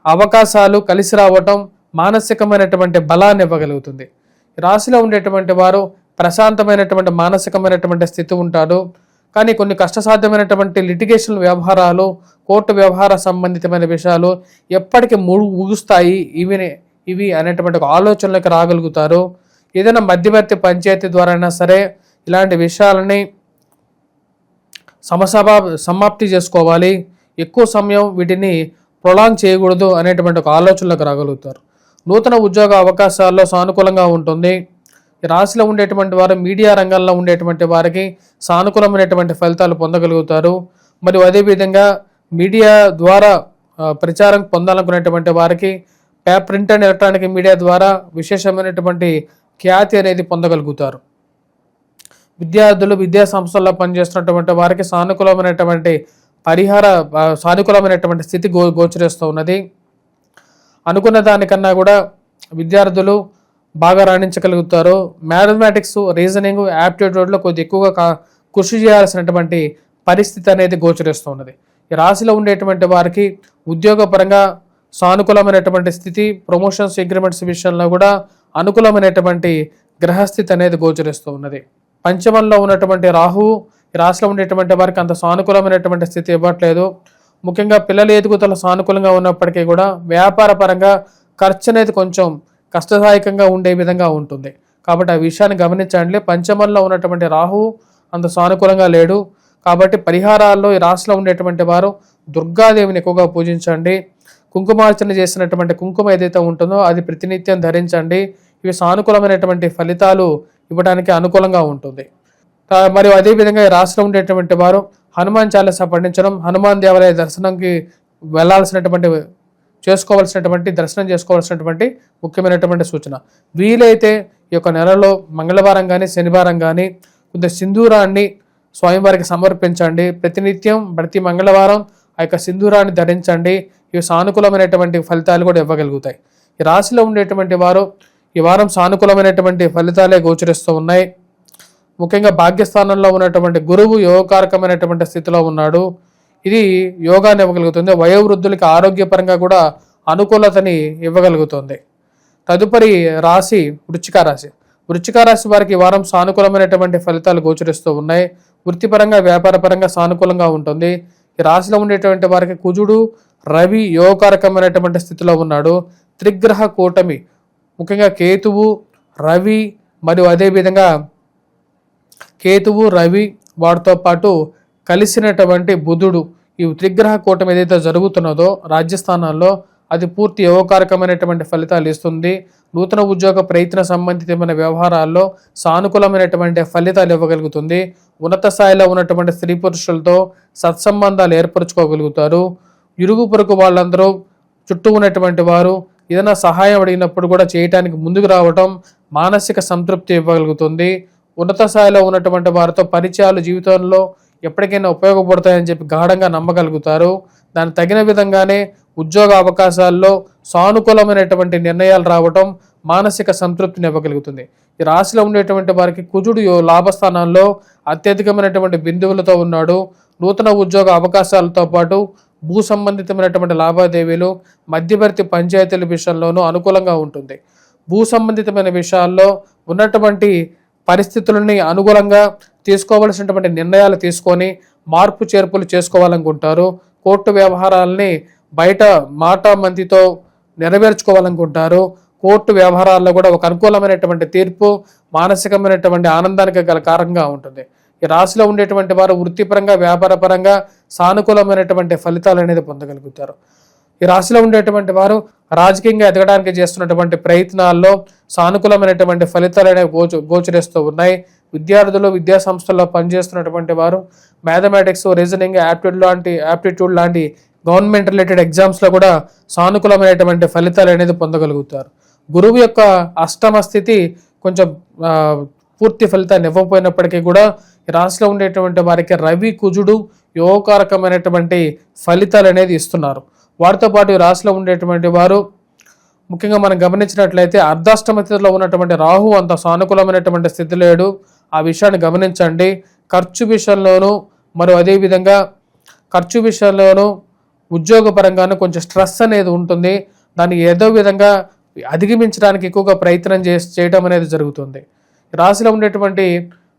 అవకాశాలు కలిసి రావటం మానసికమైనటువంటి బలాన్ని ఇవ్వగలుగుతుంది. రాశిలో ఉండేటువంటి వారు ప్రశాంతమైనటువంటి మానసికమైనటువంటి స్థితి ఉంటారు. కానీ కొన్ని కష్టసాధ్యమైనటువంటి లిటిగేషన్ వ్యవహారాలు, కోర్టు వ్యవహార సంబంధితమైన విషయాలు ఎప్పటికీ ముగుస్తాయి ఇవి అనేటువంటి ఒక ఆలోచనలకు రాగలుగుతారు. ఏదైనా మధ్యవర్తి పంచాయతీ ద్వారా అయినా సరే ఇలాంటి విషయాలని సమాప్తి చేసుకోవాలి. ఎక్కువ సమయం వీటిని ప్రొలాంగ్ చేయకూడదు అనేటువంటి ఒక ఆలోచనలకు రాగలుగుతారు. నూతన ఉద్యోగ అవకాశాల్లో సానుకూలంగా ఉంటుంది. రాశిలో ఉండేటువంటి వారు మీడియా రంగంలో ఉండేటువంటి వారికి సానుకూలమైనటువంటి ఫలితాలు పొందగలుగుతారు. మరియు అదేవిధంగా మీడియా ద్వారా ప్రచారం పొందాలనుకునేటువంటి వారికి ప్రింట్ అండ్ ఎలక్ట్రానిక్ మీడియా ద్వారా విశేషమైనటువంటి ఖ్యాతి అనేది పొందగలుగుతారు. విద్యార్థులు, విద్యా సంస్థల్లో పనిచేస్తున్నటువంటి వారికి సానుకూలమైనటువంటి సానుకూలమైనటువంటి స్థితి గోచరిస్తూ ఉన్నది. అనుకున్న దానికన్నా కూడా విద్యార్థులు బాగా రాణించగలుగుతారు. మ్యాథమెటిక్స్, రీజనింగ్, యాప్టిట్యూడ్లో కొద్ది ఎక్కువగా కృషి చేయాల్సినటువంటి పరిస్థితి అనేది గోచరిస్తూ ఉన్నది. ఈ రాశిలో ఉండేటువంటి వారికి ఉద్యోగపరంగా సానుకూలమైనటువంటి స్థితి, ప్రమోషన్స్, ఇంక్రిమెంట్స్ విషయంలో కూడా అనుకూలమైనటువంటి గ్రహస్థితి అనేది గోచరిస్తూ ఉన్నది. పంచమంలో ఉన్నటువంటి రాహువు ఈ రాశిలో ఉండేటువంటి వారికి అంత సానుకూలమైనటువంటి స్థితి ఇవ్వట్లేదు. ముఖ్యంగా పిల్లల ఎదుగుదల సానుకూలంగా ఉన్నప్పటికీ కూడా వ్యాపార పరంగా ఖర్చు అనేది కొంచెం కష్టదాయకంగా ఉండే విధంగా ఉంటుంది. కాబట్టి ఆ విషయాన్ని గమనించండి. పంచమంలో ఉన్నటువంటి రాహువు అంత సానుకూలంగా లేడు. కాబట్టి పరిహారాల్లో ఈ రాశిలో ఉండేటువంటి వారు దుర్గాదేవిని ఎక్కువగా పూజించండి. కుంకుమార్చన చేసినటువంటి కుంకుమ ఏదైతే ఉంటుందో అది ప్రతినిత్యం ధరించండి. ఇవి సానుకూలమైనటువంటి ఫలితాలు ఇవ్వడానికి అనుకూలంగా ఉంటుంది. మరియు అదేవిధంగా ఈ రాశిలో ఉండేటువంటి వారు హనుమాన్ చాలీసా పఠించడం, హనుమాన్ దేవాలయ దర్శనంకి దర్శనం చేసుకోవాల్సినటువంటి ముఖ్యమైనటువంటి సూచన. వీలైతే ఈ యొక్క నెలలో మంగళవారం కానీ శనివారం కానీ కొద్దిగా సింధూరాన్ని స్వామివారికి సమర్పించండి. ప్రతి మంగళవారం ఆ యొక్క సింధూరాన్ని ధరించండి. ఇవి సానుకూలమైనటువంటి ఫలితాలు కూడా ఇవ్వగలుగుతాయి. ఈ రాశిలో ఉండేటువంటి వారు ఈ వారం సానుకూలమైనటువంటి ఫలితాలే గోచరిస్తూ ఉన్నాయి. ముఖ్యంగా భాగ్యస్థానంలో ఉన్నటువంటి గురువు యోగకారకమైనటువంటి స్థితిలో ఉన్నాడు. ఇది యోగాన్ని ఇవ్వగలుగుతుంది. వయోవృద్ధులకి ఆరోగ్యపరంగా కూడా అనుకూలతని ఇవ్వగలుగుతుంది. తదుపరి రాశి వృశ్చిక రాశి. వృశ్చిక రాశి వారికి ఈ వారం సానుకూలమైనటువంటి ఫలితాలు గోచరిస్తూ ఉన్నాయి. వృత్తిపరంగా వ్యాపారపరంగా సానుకూలంగా ఉంటుంది. ఈ రాశిలో ఉండేటువంటి వారికి కుజుడు రవి యోగకారకమైనటువంటి స్థితిలో ఉన్నాడు. త్రిగ్రహ కూటమి ముఖ్యంగా కేతువు రవి మరియు అదేవిధంగా కేతువు రవి వాటితో పాటు కలిసినటువంటి బుధుడు, ఈ త్రిగ్రహ కూటమి ఏదైతే జరుగుతున్నదో రాజ్యస్థానాల్లో అది పూర్తి యోగకారకమైనటువంటి ఫలితాలు ఇస్తుంది. నూతన ఉద్యోగ ప్రయత్న సంబంధితమైన వ్యవహారాల్లో సానుకూలమైనటువంటి ఫలితాలు ఇవ్వగలుగుతుంది. ఉన్నత స్థాయిలో ఉన్నటువంటి స్త్రీ పురుషులతో సత్సంబంధాలు ఏర్పరచుకోగలుగుతారు. ఇరుగు పొరుగు వాళ్ళందరూ చుట్టూ ఉన్నటువంటి వారు ఏదైనా సహాయం అడిగినప్పుడు కూడా చేయటానికి ముందుకు రావటం మానసిక సంతృప్తి ఇవ్వగలుగుతుంది. ఉన్నత స్థాయిలో ఉన్నటువంటి వారితో పరిచయాలు జీవితంలో ఎప్పటికైనా ఉపయోగపడతాయని చెప్పి గాఢంగా నమ్మగలుగుతారు. దానికి తగిన విధంగానే ఉద్యోగ అవకాశాల్లో సానుకూలమైనటువంటి నిర్ణయాలు రావటం మానసిక సంతృప్తిని ఇవ్వగలుగుతుంది. ఈ రాశిలో ఉండేటువంటి వారికి కుజుడు లాభస్థానాల్లో అత్యధికమైనటువంటి బిందువులతో ఉన్నాడు. నూతన ఉద్యోగ అవకాశాలతో పాటు భూ సంబంధితమైనటువంటి లావాదేవీలు మధ్యవర్తి పంచాయతీల విషయంలోనూ అనుకూలంగా ఉంటుంది. భూ సంబంధితమైన విషయాల్లో ఉన్నటువంటి పరిస్థితులని అనుకూలంగా తీసుకోవలసినటువంటి నిర్ణయాలు తీసుకొని మార్పు చేర్పులు చేసుకోవాలనుకుంటారు. కోర్టు వ్యవహారాలని బయట మాట మంతితో నెరవేర్చుకోవాలనుకుంటారు. కోర్టు వ్యవహారాల్లో కూడా ఒక అనుకూలమైనటువంటి తీర్పు మానసికమైనటువంటి ఆనందానికి గల కారణంగా ఉంటుంది. ఈ రాశిలో ఉండేటువంటి వారు వృత్తిపరంగా వ్యాపారపరంగా సానుకూలమైనటువంటి ఫలితాలు అనేది పొందగలుగుతారు. ఈ రాశిలో ఉండేటువంటి వారు రాజకీయంగా ఎదగడానికి చేస్తున్నటువంటి ప్రయత్నాల్లో సానుకూలమైనటువంటి ఫలితాలు అనేవి గోచరిస్తూ ఉన్నాయి. విద్యార్థులు విద్యా సంస్థల్లో పనిచేస్తున్నటువంటి వారు మ్యాథమెటిక్స్ రీజనింగ్ యాప్టిట్యూడ్ లాంటి గవర్నమెంట్ రిలేటెడ్ ఎగ్జామ్స్లో కూడా సానుకూలమైనటువంటి ఫలితాలు అనేది పొందగలుగుతారు. గురువు యొక్క అష్టమ స్థితి కొంచెం పూర్తి ఫలితాన్ని ఇవ్వకపోయినప్పటికీ కూడా ఈ రాశిలో ఉండేటువంటి వారికి రవి కుజుడు యోగకారకమైనటువంటి ఫలితాలు అనేది ఇస్తున్నారు. వారితో పాటు ఈ రాశిలో ఉండేటువంటి వారు ముఖ్యంగా మనం గమనించినట్లయితే అర్ధాష్టమ స్థితిలో ఉన్నటువంటి రాహు అంత సానుకూలమైనటువంటి స్థితి లేడు. ఆ విషయాన్ని గమనించండి. ఖర్చు విషయంలోనూ మరియు అదేవిధంగా ఖర్చు విషయంలోనూ ఉద్యోగపరంగానూ కొంచెం స్ట్రెస్ అనేది ఉంటుంది. దాన్ని ఏదో విధంగా అధిగమించడానికి ఎక్కువగా ప్రయత్నం చేయడం అనేది జరుగుతుంది. రాశిలో ఉండేటువంటి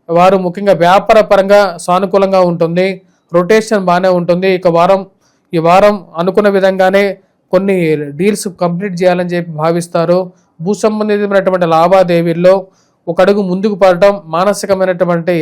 వారు ముఖ్యంగా వ్యాపార పరంగా సానుకూలంగా ఉంటుంది. రొటేషన్ బాగానే ఉంటుంది. ఈ వారం అనుకున్న విధంగానే కొన్ని డీల్స్ కంప్లీట్ చేయాలని చెప్పి భావిస్తారు. భూ సంబంధితమైనటువంటి లావాదేవీల్లో ఒక అడుగు ముందుకు పడటం మానసికమైనటువంటి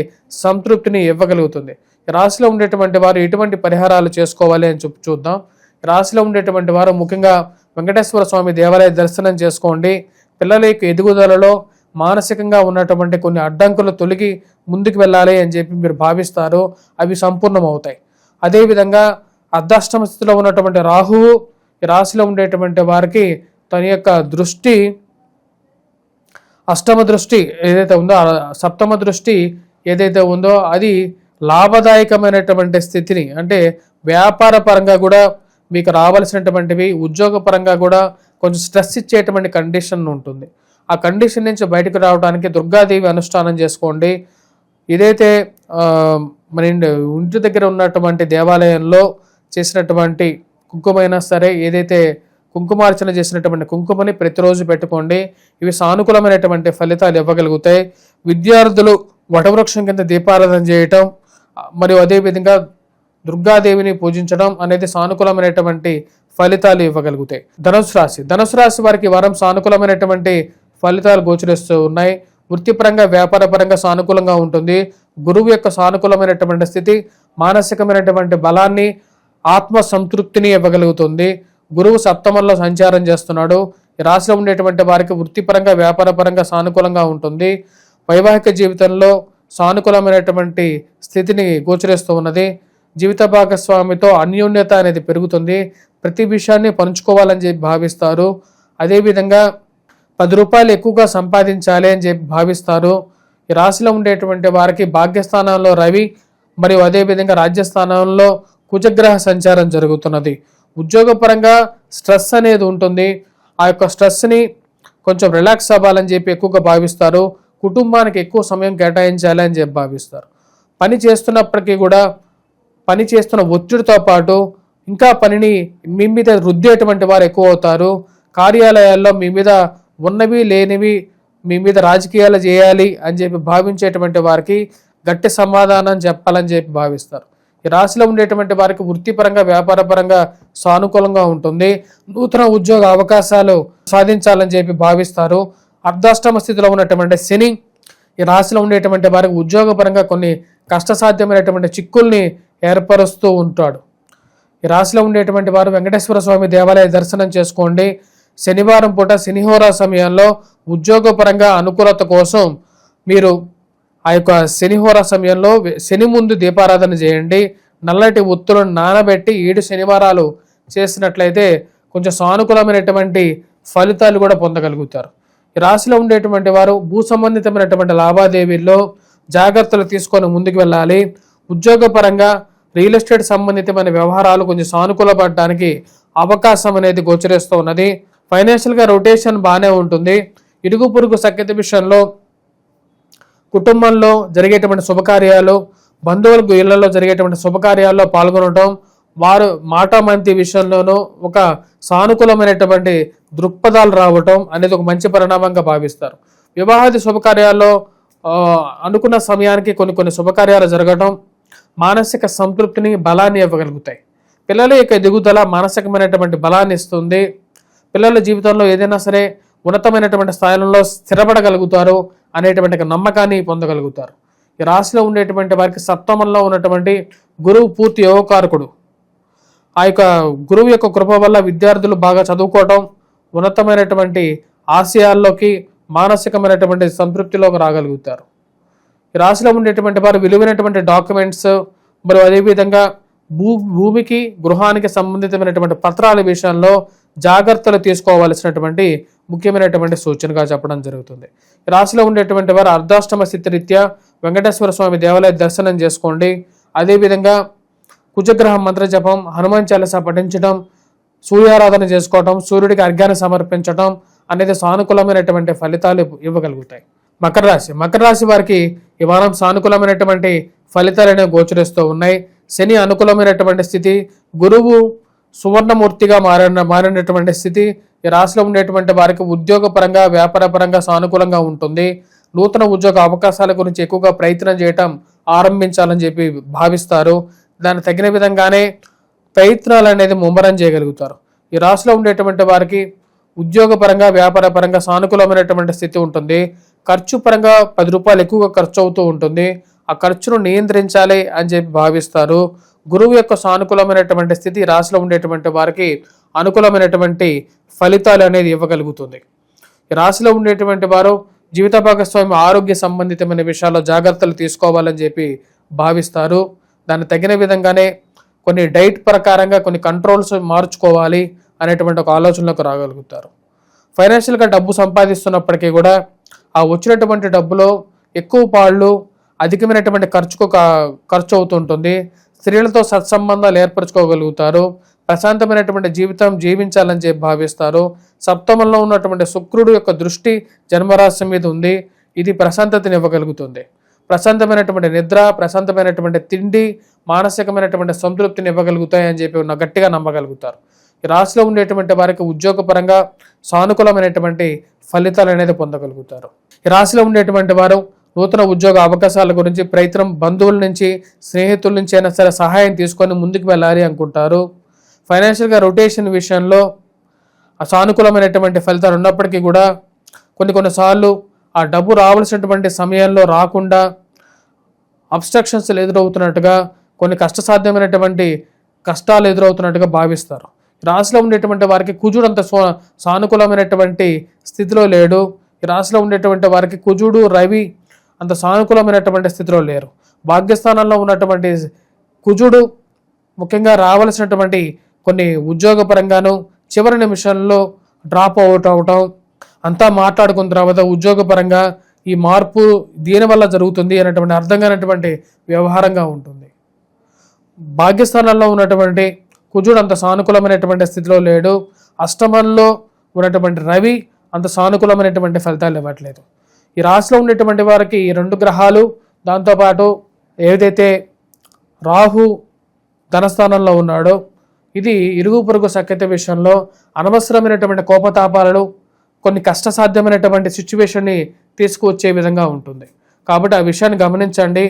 సంతృప్తిని ఇవ్వగలుగుతుంది. రాశిలో ఉండేటువంటి వారు ఎటువంటి పరిహారాలు చేసుకోవాలి అని చూద్దాం. రాశిలో ఉండేటువంటి వారు ముఖ్యంగా వెంకటేశ్వర స్వామి దేవాలయ దర్శనం చేసుకోండి. పిల్లల యొక్క ఎదుగుదలలో మానసికంగా ఉన్నటువంటి కొన్ని అడ్డంకులు తొలగి ముందుకు వెళ్ళాలి అని చెప్పి మీరు భావిస్తారు. అవి సంపూర్ణమవుతాయి. అదేవిధంగా అర్ధాష్టమ స్థితిలో ఉన్నటువంటి రాహువు ఈ రాశిలో ఉండేటువంటి వారికి తన యొక్క దృష్టి అష్టమ దృష్టి ఏదైతే ఉందో సప్తమ దృష్టి ఏదైతే ఉందో అది లాభదాయకమైనటువంటి స్థితిని అంటే వ్యాపార పరంగా కూడా మీకు రావాల్సినటువంటివి ఉద్యోగ పరంగా కూడా కొంచెం స్ట్రెస్ ఇచ్చేటువంటి కండిషన్ ఉంటుంది. ఆ కండిషన్ నుంచి బయటకు రావడానికి దుర్గాదేవి అనుష్ఠానం చేసుకోండి. ఇదైతే మన ఇంటి దగ్గర ఉన్నటువంటి దేవాలయంలో చేసినటువంటి కుంకుమైనా సరే ఏదైతే కుంకుమార్చన చేసినటువంటి కుంకుమని ప్రతిరోజు పెట్టుకోండి. ఇవి సానుకూలమైనటువంటి ఫలితాలు ఇవ్వగలుగుతాయి. విద్యార్థులు వటవృక్షం కింద దీపారాధన చేయటం మరియు అదేవిధంగా దుర్గాదేవిని పూజించడం అనేది సానుకూలమైనటువంటి ఫలితాలు ఇవ్వగలుగుతాయి. ధనుసు రాశి వారికి వారం సానుకూలమైనటువంటి ఫలితాలు గోచరిస్తూ ఉన్నాయి. వృత్తిపరంగా వ్యాపారపరంగా సానుకూలంగా ఉంటుంది. గురువు యొక్క సానుకూలమైనటువంటి స్థితి మానసికమైనటువంటి బలాన్ని ఆత్మ సంతృప్తిని ఇవ్వగలుగుతుంది. గురువు సప్తమంలో సంచారం చేస్తున్నాడు. ఈ రాశిలో ఉండేటువంటి వారికి వృత్తిపరంగా వ్యాపారపరంగా సానుకూలంగా ఉంటుంది. వైవాహిక జీవితంలో సానుకూలమైనటువంటి స్థితిని గోచరిస్తూ ఉన్నది. జీవిత భాగస్వామితో అన్యోన్యత అనేది పెరుగుతుంది. ప్రతి విషయాన్ని పంచుకోవాలని చెప్పి భావిస్తారు. అదేవిధంగా 10 రూపాయలు ఎక్కువగా సంపాదించాలి అని చెప్పి భావిస్తారు. ఈ రాశిలో ఉండేటువంటి వారికి భాగ్యస్థానంలో రవి మరియు అదేవిధంగా రాజ్యస్థానంలో కుజగ్రహ సంచారం జరుగుతున్నది. ఉద్యోగపరంగా స్ట్రెస్ అనేది ఉంటుంది. ఆ యొక్క స్ట్రెస్ని కొంచెం రిలాక్స్ అవ్వాలని చెప్పి ఎక్కువగా భావిస్తారు. కుటుంబానికి ఎక్కువ సమయం కేటాయించాలి అని చెప్పి భావిస్తారు. పని చేస్తున్నప్పటికీ కూడా పని చేస్తున్న ఒత్తిడితో పాటు ఇంకా పనిని మీ మీద రుద్దేటువంటి వారు ఎక్కువ అవుతారు. కార్యాలయాల్లో మీ మీద ఉన్నవి లేనివి మీ మీద రాజకీయాలు చేయాలి అని చెప్పి భావించేటువంటి వారికి గట్టి సమాధానం చెప్పాలని చెప్పి భావిస్తారు. ఈ రాశిలో ఉండేటువంటి వారికి వృత్తిపరంగా వ్యాపారపరంగా సానుకూలంగా ఉంటుంది. నూతన ఉద్యోగ అవకాశాలు సాధించాలని చెప్పి భావిస్తారు. అర్ధాష్టమ స్థితిలో ఉన్నటువంటి శని ఈ రాశిలో ఉండేటువంటి వారికి ఉద్యోగపరంగా కొన్ని కష్టసాధ్యమైనటువంటి చిక్కుల్ని ఏర్పరుస్తూ ఉంటాడు. ఈ రాశిలో ఉండేటువంటి వారు వెంకటేశ్వర స్వామి దేవాలయ దర్శనం చేసుకోండి. శనివారం పూట శనిహోరా సమయంలో ఉద్యోగపరంగా అనుకూలత కోసం మీరు ఆ యొక్క శనిహోరా సమయంలో శని ముందు దీపారాధన చేయండి. నల్లటి ఒత్తులను నానబెట్టి 7 శనివారాలు చేసినట్లయితే కొంచెం సానుకూలమైనటువంటి ఫలితాలు కూడా పొందగలుగుతారు. ఈ రాశిలో ఉండేటువంటి వారు భూ సంబంధితమైనటువంటి లావాదేవీల్లో జాగ్రత్తలు తీసుకొని ముందుకు వెళ్ళాలి. ఉద్యోగపరంగా రియల్ ఎస్టేట్ సంబంధితమైన వ్యవహారాలు కొంచెం సానుకూలపడడానికి అవకాశం అనేది గోచరిస్తూ ఉన్నది. ఫైనాన్షియల్గా రొటేషన్ బాగానే ఉంటుంది. ఇరుగు పొరుగు సఖ్యత విషయంలో, కుటుంబంలో జరిగేటువంటి శుభకార్యాలు, బంధువులకు ఇళ్లలో జరిగేటువంటి శుభకార్యాల్లో పాల్గొనడం, వారు మాటామంతి విషయంలోనూ ఒక సానుకూలమైనటువంటి దృక్పథాలు రావటం అనేది ఒక మంచి పరిణామంగా భావిస్తారు. వివాహాది శుభకార్యాల్లో అనుకున్న సమయానికి కొన్ని శుభకార్యాలు జరగడం మానసిక సంతృప్తిని, బలాన్ని ఇవ్వగలుగుతాయి. పిల్లల యొక్క ఎదుగుదల మానసికమైనటువంటి బలాన్ని ఇస్తుంది. పిల్లల జీవితంలో ఏదైనా సరే ఉన్నతమైనటువంటి స్థాయిలో స్థిరపడగలుగుతారు అనేటువంటి నమ్మకాన్ని పొందగలుగుతారు. ఈ రాశిలో ఉండేటువంటి వారికి సప్తమంలో ఉన్నటువంటి గురువు పూర్తి యోగకారకుడు. ఆ యొక్క గురువు యొక్క కృప వల్ల విద్యార్థులు బాగా చదువుకోవడం, ఉన్నతమైనటువంటి ఆశయాల్లోకి, మానసికమైనటువంటి సంతృప్తిలోకి రాగలుగుతారు. ఈ రాశిలో ఉండేటువంటి వారు విలువైనటువంటి డాక్యుమెంట్స్ మరియు అదేవిధంగా భూమికి, గృహానికి సంబంధితమైనటువంటి పత్రాల విషయంలో జాగ్రత్తలు తీసుకోవాల్సినటువంటి ముఖ్యమైనటువంటి సూచనగా చెప్పడం జరుగుతుంది. ఈ రాశిలో ఉండేటువంటి వారు అర్ధాష్టమ స్థితి రీత్యా వెంకటేశ్వర స్వామి దేవాలయ దర్శనం చేసుకోండి. అదేవిధంగా కుజగ్రహ మంత్ర జపం, హనుమాన్ చాలీసా పఠించడం, సూర్యారాధన చేసుకోవడం, సూర్యుడికి అర్ఘ్యాన్ని సమర్పించడం అనేది సానుకూలమైనటువంటి ఫలితాలు ఇవ్వగలుగుతాయి. మకర రాశి వారికి ఈ వారం సానుకూలమైనటువంటి ఫలితాలనే గోచరిస్తూ ఉన్నాయి. శని అనుకూలమైనటువంటి స్థితి, గురువు సువర్ణమూర్తిగా మారినటువంటి స్థితి ఈ రాశిలో ఉండేటువంటి వారికి ఉద్యోగపరంగా, వ్యాపారపరంగా సానుకూలంగా ఉంటుంది. నూతన ఉద్యోగ అవకాశాల గురించి ఎక్కువగా ప్రయత్నం చేయటం ఆరంభించాలని చెప్పి భావిస్తారు. దానికి తగిన విధంగానే ప్రయత్నాలు అనేది ముమ్మరం చేయగలుగుతారు. ఈ రాశిలో ఉండేటువంటి వారికి ఉద్యోగపరంగా, వ్యాపారపరంగా సానుకూలమైనటువంటి స్థితి ఉంటుంది. ఖర్చు పరంగా 10 రూపాయలు ఎక్కువగా ఖర్చు అవుతూ ఉంటుంది. ఆ ఖర్చును నియంత్రించాలి అని చెప్పి భావిస్తారు. గురువు యొక్క సానుకూలమైనటువంటి స్థితి రాశిలో ఉండేటువంటి వారికి అనుకూలమైనటువంటి ఫలితాలు అనేది ఇవ్వగలుగుతుంది. ఈ రాశిలో ఉండేటువంటి వారు జీవిత భాగస్వామి ఆరోగ్య సంబంధితమైన విషయాల్లో జాగ్రత్తలు తీసుకోవాలని చెప్పి భావిస్తారు. దానికి తగిన విధంగానే కొన్ని డైట్ ప్రకారంగా కొన్ని కంట్రోల్స్ మార్చుకోవాలి అనేటువంటి ఒక ఆలోచనలోకి రాగలుగుతారు. ఫైనాన్షియల్గా డబ్బు సంపాదిస్తున్నప్పటికీ కూడా ఆ వచ్చినటువంటి డబ్బులో ఎక్కువ పాళ్ళు అధికమైనటువంటి ఖర్చు అవుతుంటుంది. స్త్రీలతో సత్సంబంధాలు ఏర్పరచుకోగలుగుతారు. ప్రశాంతమైనటువంటి జీవితం జీవించాలని చెప్పి భావిస్తారు. సప్తమంలో ఉన్నటువంటి శుక్రుడు యొక్క దృష్టి జన్మరాశి మీద ఉంది. ఇది ప్రశాంతతని ఇవ్వగలుగుతుంది. ప్రశాంతమైనటువంటి నిద్ర, ప్రశాంతమైనటువంటి తిండి, మానసికమైనటువంటి సంతృప్తిని ఇవ్వగలుగుతాయని చెప్పి గట్టిగా నమ్మగలుగుతారు. ఈ రాశిలో ఉండేటువంటి వారికి ఉద్యోగపరంగా సానుకూలమైనటువంటి ఫలితాలు అనేది పొందగలుగుతారు. ఈ రాశిలో ఉండేటువంటి వారు నూతన ఉద్యోగ అవకాశాల గురించి ప్రయత్నం, బంధువుల నుంచి, స్నేహితుల నుంచి అయినా సరే సహాయం తీసుకొని ముందుకు వెళ్ళాలి అనుకుంటారు. ఫైనాన్షియల్గా రొటేషన్ విషయంలో సానుకూలమైనటువంటి ఫలితాలు ఉన్నప్పటికీ కూడా కొన్నిసార్లు ఆ డబ్బు రావాల్సినటువంటి సమయంలో రాకుండా అబ్స్ట్రక్షన్స్ ఎదురవుతున్నట్టుగా, కొన్ని కష్టసాధ్యమైనటువంటి కష్టాలు ఎదురవుతున్నట్టుగా భావిస్తారు. రాశిలో ఉండేటువంటి వారికి కుజుడు అంత సానుకూలమైనటువంటి స్థితిలో లేడు. ఈ రాశిలో ఉండేటువంటి వారికి కుజుడు, రవి అంత సానుకూలమైనటువంటి స్థితిలో లేరు. భాగ్యస్థానంలో ఉన్నటువంటి కుజుడు ముఖ్యంగా రావాల్సినటువంటి కొన్ని ఉద్యోగపరంగాను చివరి నిమిషంలో డ్రాప్ అవుట్ అవటం, అంతా మాట్లాడుకున్న తర్వాత ఉద్యోగపరంగా ఈ మార్పు దీనివల్ల జరుగుతుంది అనేటువంటి అర్థం కానటువంటి వ్యవహారంగా ఉంటుంది. భాగ్యస్థానంలో ఉన్నటువంటి కుజుడు అంత సానుకూలమైనటువంటి స్థితిలో లేడు. అష్టమంలో ఉన్నటువంటి రవి అంత సానుకూలమైనటువంటి ఫలితాలు ఇవ్వట్లేదు. ఈ రాశిలో ఉండేటువంటి వారికి ఈ 2 గ్రహాలు, దాంతోపాటు ఏదైతే రాహు ధనస్థానంలో ఉన్నాడో ఇది ఇరుగు పొరుగు సఖ్యత విషయంలో అనవసరమైనటువంటి కోపతాపాలను, కొన్ని కష్టసాధ్యమైనటువంటి సిచ్యువేషన్ని తీసుకువచ్చే విధంగా ఉంటుంది. కాబట్టి ఆ విషయాన్ని గమనించండి.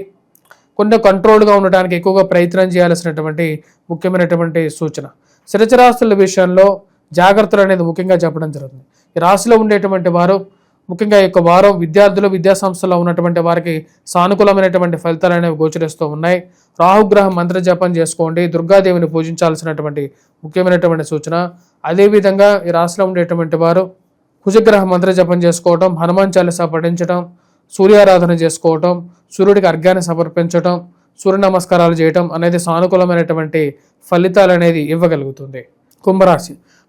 కొన్ని కంట్రోల్గా ఉండడానికి ఎక్కువగా ప్రయత్నం చేయాల్సినటువంటి ముఖ్యమైనటువంటి సూచన. స్థిరచరాస్తుల విషయంలో జాగ్రత్తలు అనేది ముఖ్యంగా చెప్పడం జరుగుతుంది. ఈ రాశిలో ఉండేటువంటి వారు ముఖ్యంగా ఈ యొక్క వారం విద్యార్థులు, విద్యాసంస్థల్లో ఉన్నటువంటి వారికి సానుకూలమైనటువంటి ఫలితాలు అనేవి గోచరిస్తూ ఉన్నాయి. రాహుగ్రహం మంత్ర జపం చేసుకోండి. దుర్గాదేవిని పూజించాల్సినటువంటి ముఖ్యమైనటువంటి సూచన. అదేవిధంగా ఈ రాశిలో ఉండేటువంటి వారు కుజగ్రహ మంత్ర జపం చేసుకోవటం, హనుమాన్ చాలీసా పఠించడం, సూర్యారాధన చేసుకోవటం, సూర్యుడికి అర్ఘ్యాన్ని సమర్పించటం, సూర్య నమస్కారాలు చేయటం అనేది సానుకూలమైనటువంటి ఫలితాలు అనేది ఇవ్వగలుగుతుంది.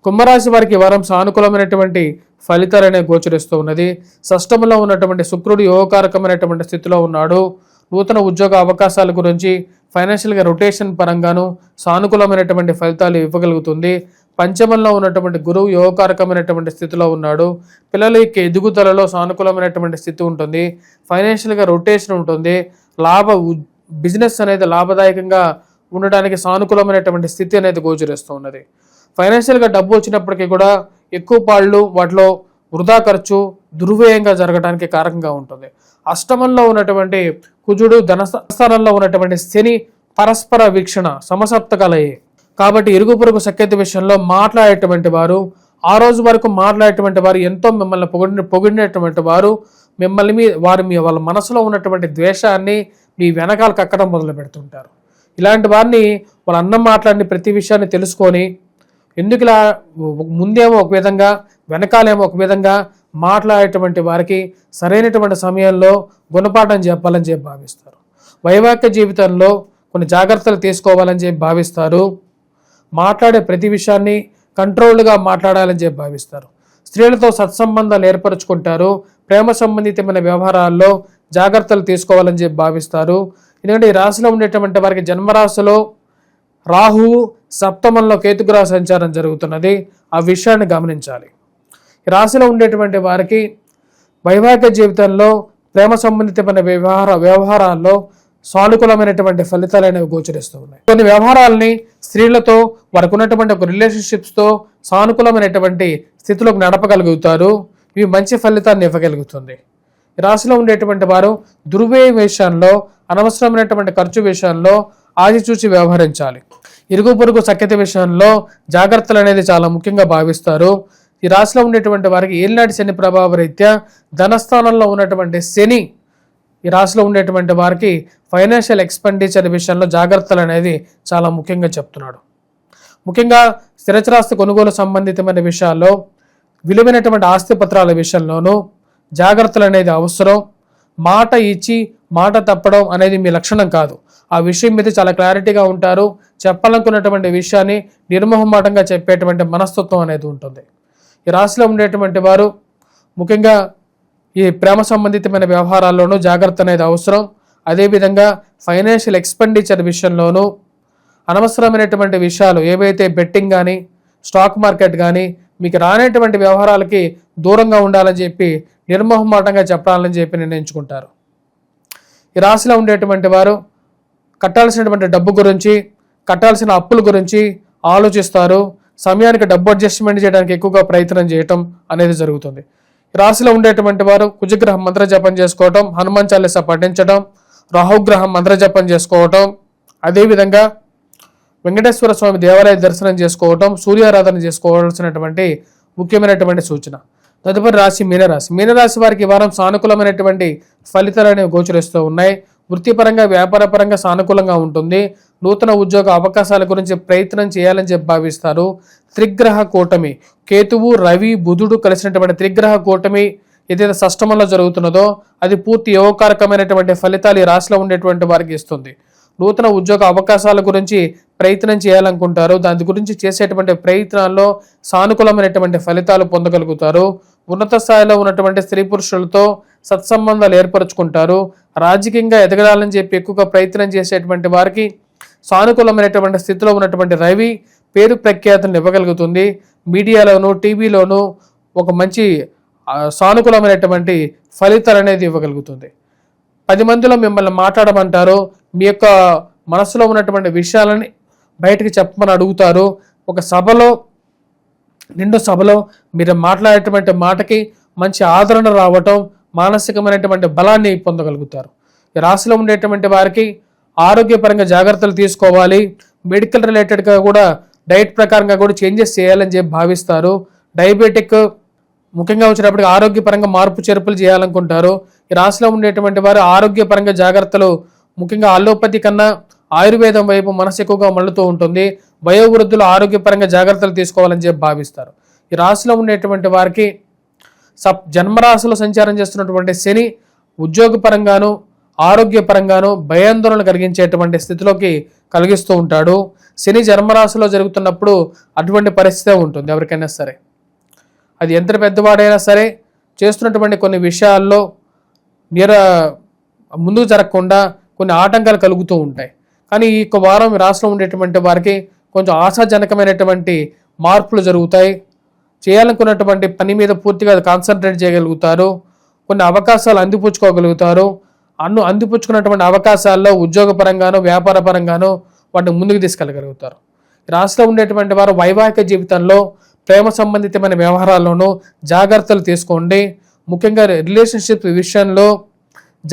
కుంభరాశి వారికి ఈ వారం సానుకూలమైనటువంటి ఫలితాలు అనేవి గోచరిస్తూ ఉన్నది. షష్టంలో ఉన్నటువంటి శుక్రుడు యోగకారకమైనటువంటి స్థితిలో ఉన్నాడు. నూతన ఉద్యోగ అవకాశాల గురించి ఫైనాన్షియల్గా రొటేషన్ పరంగాను సానుకూలమైనటువంటి ఫలితాలు ఇవ్వగలుగుతుంది. పంచమంలో ఉన్నటువంటి గురువు యోగకారకమైనటువంటి స్థితిలో ఉన్నాడు. పిల్లల యొక్క ఎదుగుదలలో సానుకూలమైనటువంటి స్థితి ఉంటుంది. ఫైనాన్షియల్గా రొటేషన్ ఉంటుంది. బిజినెస్ అనేది లాభదాయకంగా ఉండడానికి సానుకూలమైనటువంటి స్థితి అనేది గోచరిస్తూ ఉన్నది. ఫైనాన్షియల్గా డబ్బు వచ్చినప్పటికీ కూడా ఎక్కువ పాళ్ళు వాటిలో వృధా ఖర్చు, దుర్వ్యయంగా జరగడానికి కారకంగా ఉంటుంది. అష్టమంలో ఉన్నటువంటి కుజుడు, ధనస్థానంలో ఉన్నటువంటి శని పరస్పర వీక్షణ సమసప్తకాలయ్యే. కాబట్టి ఇరుగు పొరుగు సఖ్యత విషయంలో మాట్లాడేటువంటి వారు, ఆ రోజు వరకు మాట్లాడేటువంటి వారు ఎంతో మిమ్మల్ని పొగిడినటువంటి వారు మిమ్మల్ని వాళ్ళ మనసులో ఉన్నటువంటి ద్వేషాన్ని మీ వెనకాల కక్కడం మొదలు పెడుతుంటారు. ఇలాంటి వారిని వాళ్ళ అన్నం మాట్లాడిన ప్రతి విషయాన్ని తెలుసుకొని ఎందుకు ఇలా ముందేమో ఒక విధంగా వెనకాలేమో ఒక విధంగా మాట్లాడేటువంటి వారికి సరైనటువంటి సమయంలో గుణపాఠం చెప్పాలని చెప్పి భావిస్తారు. వైవాహిక జీవితంలో కొన్ని జాగ్రత్తలు తీసుకోవాలని చెప్పి భావిస్తారు. మాట్లాడే ప్రతి విషయాన్ని కంట్రోల్డ్గా మాట్లాడాలని చెప్పి భావిస్తారు. స్త్రీలతో సత్సంబంధాలు ఏర్పరచుకుంటారు. ప్రేమ సంబంధితమైన వ్యవహారాల్లో జాగ్రత్తలు తీసుకోవాలని చెప్పి భావిస్తారు. ఎందుకంటే ఈ రాశిలో ఉండేటువంటి వారికి జన్మరాశిలో రాహువు, సప్తమంలో కేతుగ్రహ సంచారం జరుగుతున్నది. ఆ విషయాన్ని గమనించాలి. ఈ రాశిలో ఉండేటువంటి వారికి వైవాహిక జీవితంలో ప్రేమ సంబంధితమైన వ్యవహారాల్లో సానుకూలమైనటువంటి ఫలితాలు అనేవి గోచరిస్తూ ఉన్నాయి. కొన్ని వ్యవహారాలని స్త్రీలతో వారికి ఉన్నటువంటి ఒక రిలేషన్షిప్స్తో సానుకూలమైనటువంటి స్థితిలోకి నడపగలుగుతారు. ఇవి మంచి ఫలితాన్ని ఇవ్వగలుగుతుంది. ఈ రాశిలో ఉండేటువంటి వారు దుర్వ్యయ విషయంలో, అనవసరమైనటువంటి ఖర్చు విషయంలో ఆచితూచి వ్యవహరించాలి. ఇరుగు పొరుగు సఖ్యత విషయంలో జాగ్రత్తలు అనేది చాలా ముఖ్యంగా భావిస్తారు. ఈ రాశిలో ఉండేటువంటి వారికి ఏలినాటి శని ప్రభావ రీత్యా ధనస్థానంలో ఉన్నటువంటి శని ఈ రాశిలో ఉండేటువంటి వారికి ఫైనాన్షియల్ ఎక్స్పెండిచర్ విషయంలో జాగ్రత్తలు అనేది చాలా ముఖ్యంగా చెప్తున్నాడు. ముఖ్యంగా స్థిరచరాస్తి కొనుగోలు సంబంధితమైన విషయాల్లో, విలువైనటువంటి ఆస్తి పత్రాల విషయంలోనూ జాగ్రత్తలు అనేది అవసరం. మాట ఇచ్చి మాట తప్పడం అనేది మీ లక్షణం కాదు. ఆ విషయం మీద చాలా క్లారిటీగా ఉంటారు. చెప్పాలనుకున్నటువంటి విషయాన్ని నిర్మోహమాటంగా చెప్పేటువంటి మనస్తత్వం అనేది ఉంటుంది. ఈ రాశిలో ఉండేటువంటి వారు ముఖ్యంగా ఈ ప్రేమ సంబంధితమైన వ్యవహారాల్లోనూ జాగ్రత్త అనేది అవసరం. అదేవిధంగా ఫైనాన్షియల్ ఎక్స్పెండిచర్ విషయంలోనూ అనవసరమైనటువంటి విషయాలు ఏవైతే బెట్టింగ్ కానీ, స్టాక్ మార్కెట్ కానీ మీకు రానేటువంటి వ్యవహారాలకి దూరంగా ఉండాలని చెప్పి నిర్మోహమాటంగా చెప్పాలని చెప్పి నిర్ణయించుకుంటారు. ఈ రాశిలో ఉండేటువంటి వారు కట్టాల్సినటువంటి డబ్బు గురించి, కట్టాల్సిన అప్పుల గురించి ఆలోచిస్తారు. సమయానికి డబ్బు అడ్జస్ట్మెంట్ చేయడానికి ఎక్కువగా ప్రయత్నం చేయటం అనేది జరుగుతుంది. రాశిలో ఉండేటువంటి వారు కుజగ్రహం మంత్ర జపం చేసుకోవటం, హనుమాన్ చాలీసా పఠించడం, రాహుగ్రహం మంత్ర జపం చేసుకోవటం, అదేవిధంగా వెంకటేశ్వర స్వామి దేవాలయ దర్శనం చేసుకోవటం, సూర్యారాధన చేసుకోవాల్సినటువంటి ముఖ్యమైనటువంటి సూచన. తదుపరి రాశి మీనరాశి. మీనరాశి వారికి ఈ వారం సానుకూలమైనటువంటి ఫలితాలు అనేవి గోచరిస్తూ ఉన్నాయి. వృత్తిపరంగా, వ్యాపారపరంగా సానుకూలంగా ఉంటుంది. నూతన ఉద్యోగ అవకాశాల గురించి ప్రయత్నం చేయాలని చెప్పి భావిస్తారు. త్రిగ్రహ కూటమి, కేతువు, రవి, బుధుడు కలిసినటువంటి త్రిగ్రహ కూటమి ఏదైతే షష్టమంలో జరుగుతున్నదో అది పూర్తి యోగకారకమైనటువంటి ఫలితాలు ఈ రాశిలో ఉండేటువంటి వారికి ఇస్తుంది. నూతన ఉద్యోగ అవకాశాల గురించి ప్రయత్నం చేయాలనుకుంటారు. దాని గురించి చేసేటువంటి ప్రయత్నాల్లో సానుకూలమైనటువంటి ఫలితాలు పొందగలుగుతారు. ఉన్నత స్థాయిలో ఉన్నటువంటి స్త్రీ పురుషులతో సత్సంబంధాలు ఏర్పరచుకుంటారు. రాజకీయంగా ఎదగడాలని చెప్పి ఎక్కువగా ప్రయత్నం చేసేటువంటి వారికి సానుకూలమైనటువంటి స్థితిలో ఉన్నటువంటి రవి పేరు ప్రఖ్యాతులను ఇవ్వగలుగుతుంది. మీడియాలోను, టీవీలోను ఒక మంచి సానుకూలమైనటువంటి ఫలితాలు అనేది ఇవ్వగలుగుతుంది. 10 మందిలో మిమ్మల్ని మాట్లాడమంటారు, మీ యొక్క మనసులో ఉన్నటువంటి విషయాలని బయటికి చెప్పమని అడుగుతారు. ఒక సభలో, నిండు సభలో మీరు మాట్లాడేటువంటి మాటకి మంచి ఆదరణ రావటం, మానసికమైనటువంటి బలాన్ని పొందగలుగుతారు. ఈ రాశిలో ఉండేటువంటి వారికి ఆరోగ్యపరంగా జాగ్రత్తలు తీసుకోవాలి. మెడికల్ రిలేటెడ్గా కూడా డైట్ ప్రకారంగా కూడా చేంజెస్ చేయాలని చెప్పి భావిస్తారు. డయాబెటిక్ ముఖ్యంగా వచ్చినప్పటికీ ఆరోగ్యపరంగా మార్పు చేర్పులు చేయాలనుకుంటారు. ఈ రాశిలో ఉండేటువంటి వారు ఆరోగ్యపరంగా జాగ్రత్తలు, ముఖ్యంగా అల్లోపతి కన్నా ఆయుర్వేదం వైపు మనసు ఎక్కువగా మళ్ళుతూ ఉంటుంది. వయోవృద్ధులు ఆరోగ్యపరంగా జాగ్రత్తలు తీసుకోవాలని చెప్పి భావిస్తారు. ఈ రాశిలో ఉండేటువంటి వారికి జన్మరాశిలో సంచారం చేస్తున్నటువంటి శని ఉద్యోగపరంగాను ఆరోగ్యపరంగాను భయాందోళన కలిగించేటువంటి స్థితిలోకి కలిగిస్తూ ఉంటాడు. శని జన్మరాశిలో జరుగుతున్నప్పుడు అటువంటి పరిస్థితే ఉంటుంది ఎవరికైనా సరే. అది ఎంత పెద్దవాడైనా సరే చేస్తున్నటువంటి కొన్ని విషయాల్లో ముందుకు జరగకుండా కొన్ని ఆటంకాలు కలుగుతూ ఉంటాయి. కానీ ఈ వారం రాశిలో ఉండేటువంటి వారికి కొంచెం ఆశాజనకమైనటువంటి మార్పులు జరుగుతాయి. చేయాలనుకున్నటువంటి పని మీద పూర్తిగా కాన్సన్ట్రేట్ చేయగలుగుతారు. కొన్ని అవకాశాలు అందిపుచ్చుకోగలుగుతారు. అందిపుచ్చుకున్నటువంటి అవకాశాల్లో ఉద్యోగపరంగాను వ్యాపార పరంగాను వాటిని ముందుకు తీసుకెళ్ళగలుగుతారు. రాశిలో ఉండేటువంటి వారు వైవాహిక జీవితంలో ప్రేమ సంబంధితమైన వ్యవహారాల్లోనూ జాగ్రత్తలు తీసుకోండి. ముఖ్యంగా రిలేషన్షిప్ విషయంలో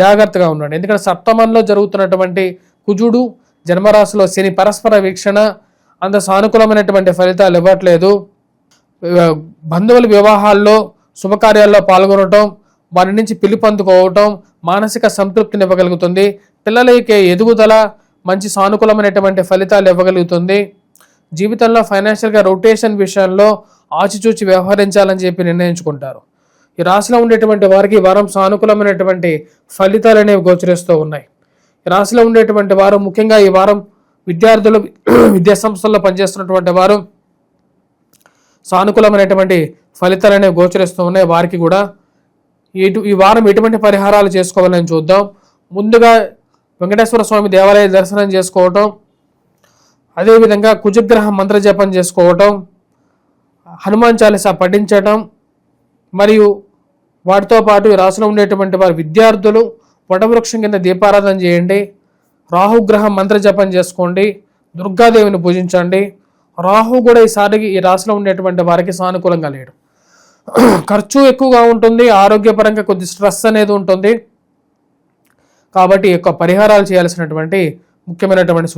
జాగ్రత్తగా ఉండండి. ఎందుకంటే సప్తమంలో జరుగుతున్నటువంటి కుజుడు, జన్మరాశిలో శని పరస్పర వీక్షణ అంత సానుకూలమైనటువంటి ఫలితాలు ఇవ్వట్లేదు. బంధువుల వివాహాల్లో శుభకార్యాల్లో పాల్గొనటం, వారి నుంచి పిలుపొందుకోవటం మానసిక సంతృప్తిని ఇవ్వగలుగుతుంది. పిల్లలకి ఎదుగుదల మంచి సానుకూలమైనటువంటి ఫలితాలు ఇవ్వగలుగుతుంది. జీవితంలో ఫైనాన్షియల్గా రొటేషన్ విషయంలో ఆచిచూచి వ్యవహరించాలని చెప్పి నిర్ణయించుకుంటారు. ఈ రాశిలో ఉండేటువంటి వారికి ఈ వారం సానుకూలమైనటువంటి ఫలితాలు అనేవి గోచరిస్తూ ఉన్నాయి. ఈ రాశిలో ఉండేటువంటి వారు ముఖ్యంగా ఈ వారం విద్యార్థులు, విద్యా సంస్థల్లో పనిచేస్తున్నటువంటి వారు సానుకూలమైనటువంటి ఫలితాలు అనేవి గోచరిస్తూ ఉన్నాయి. వారికి కూడా ఈ వారం ఎటువంటి పరిహారాలు చేసుకోవాలని చూద్దాం. ముందుగా వెంకటేశ్వర స్వామి దేవాలయ దర్శనం చేసుకోవటం, అదేవిధంగా కుజగ్రహ మంత్ర జపం చేసుకోవటం, హనుమాన్ చాలీసా పఠించటం, మరియు వాటితో పాటు ఈ రాశిలో ఉండేటువంటి వారి విద్యార్థులు వటవృక్షం కింద దీపారాధన చేయండి. రాహుగ్రహ మంత్ర జపం చేసుకోండి. దుర్గాదేవిని పూజించండి. రాహు కూడా ఈసారికి ఈ రాశిలో ఉండేటువంటి వారికి సానుకూలంగా లేడు. ఖర్చు ఎక్కువగా ఉంటుంది. ఆరోగ్యపరంగా కొద్ది స్ట్రెస్ అనేది ఉంటుంది. కాబట్టి ఈ యొక్క పరిహారాలు చేయాల్సినటువంటి ముఖ్యమైనటువంటి సూచన.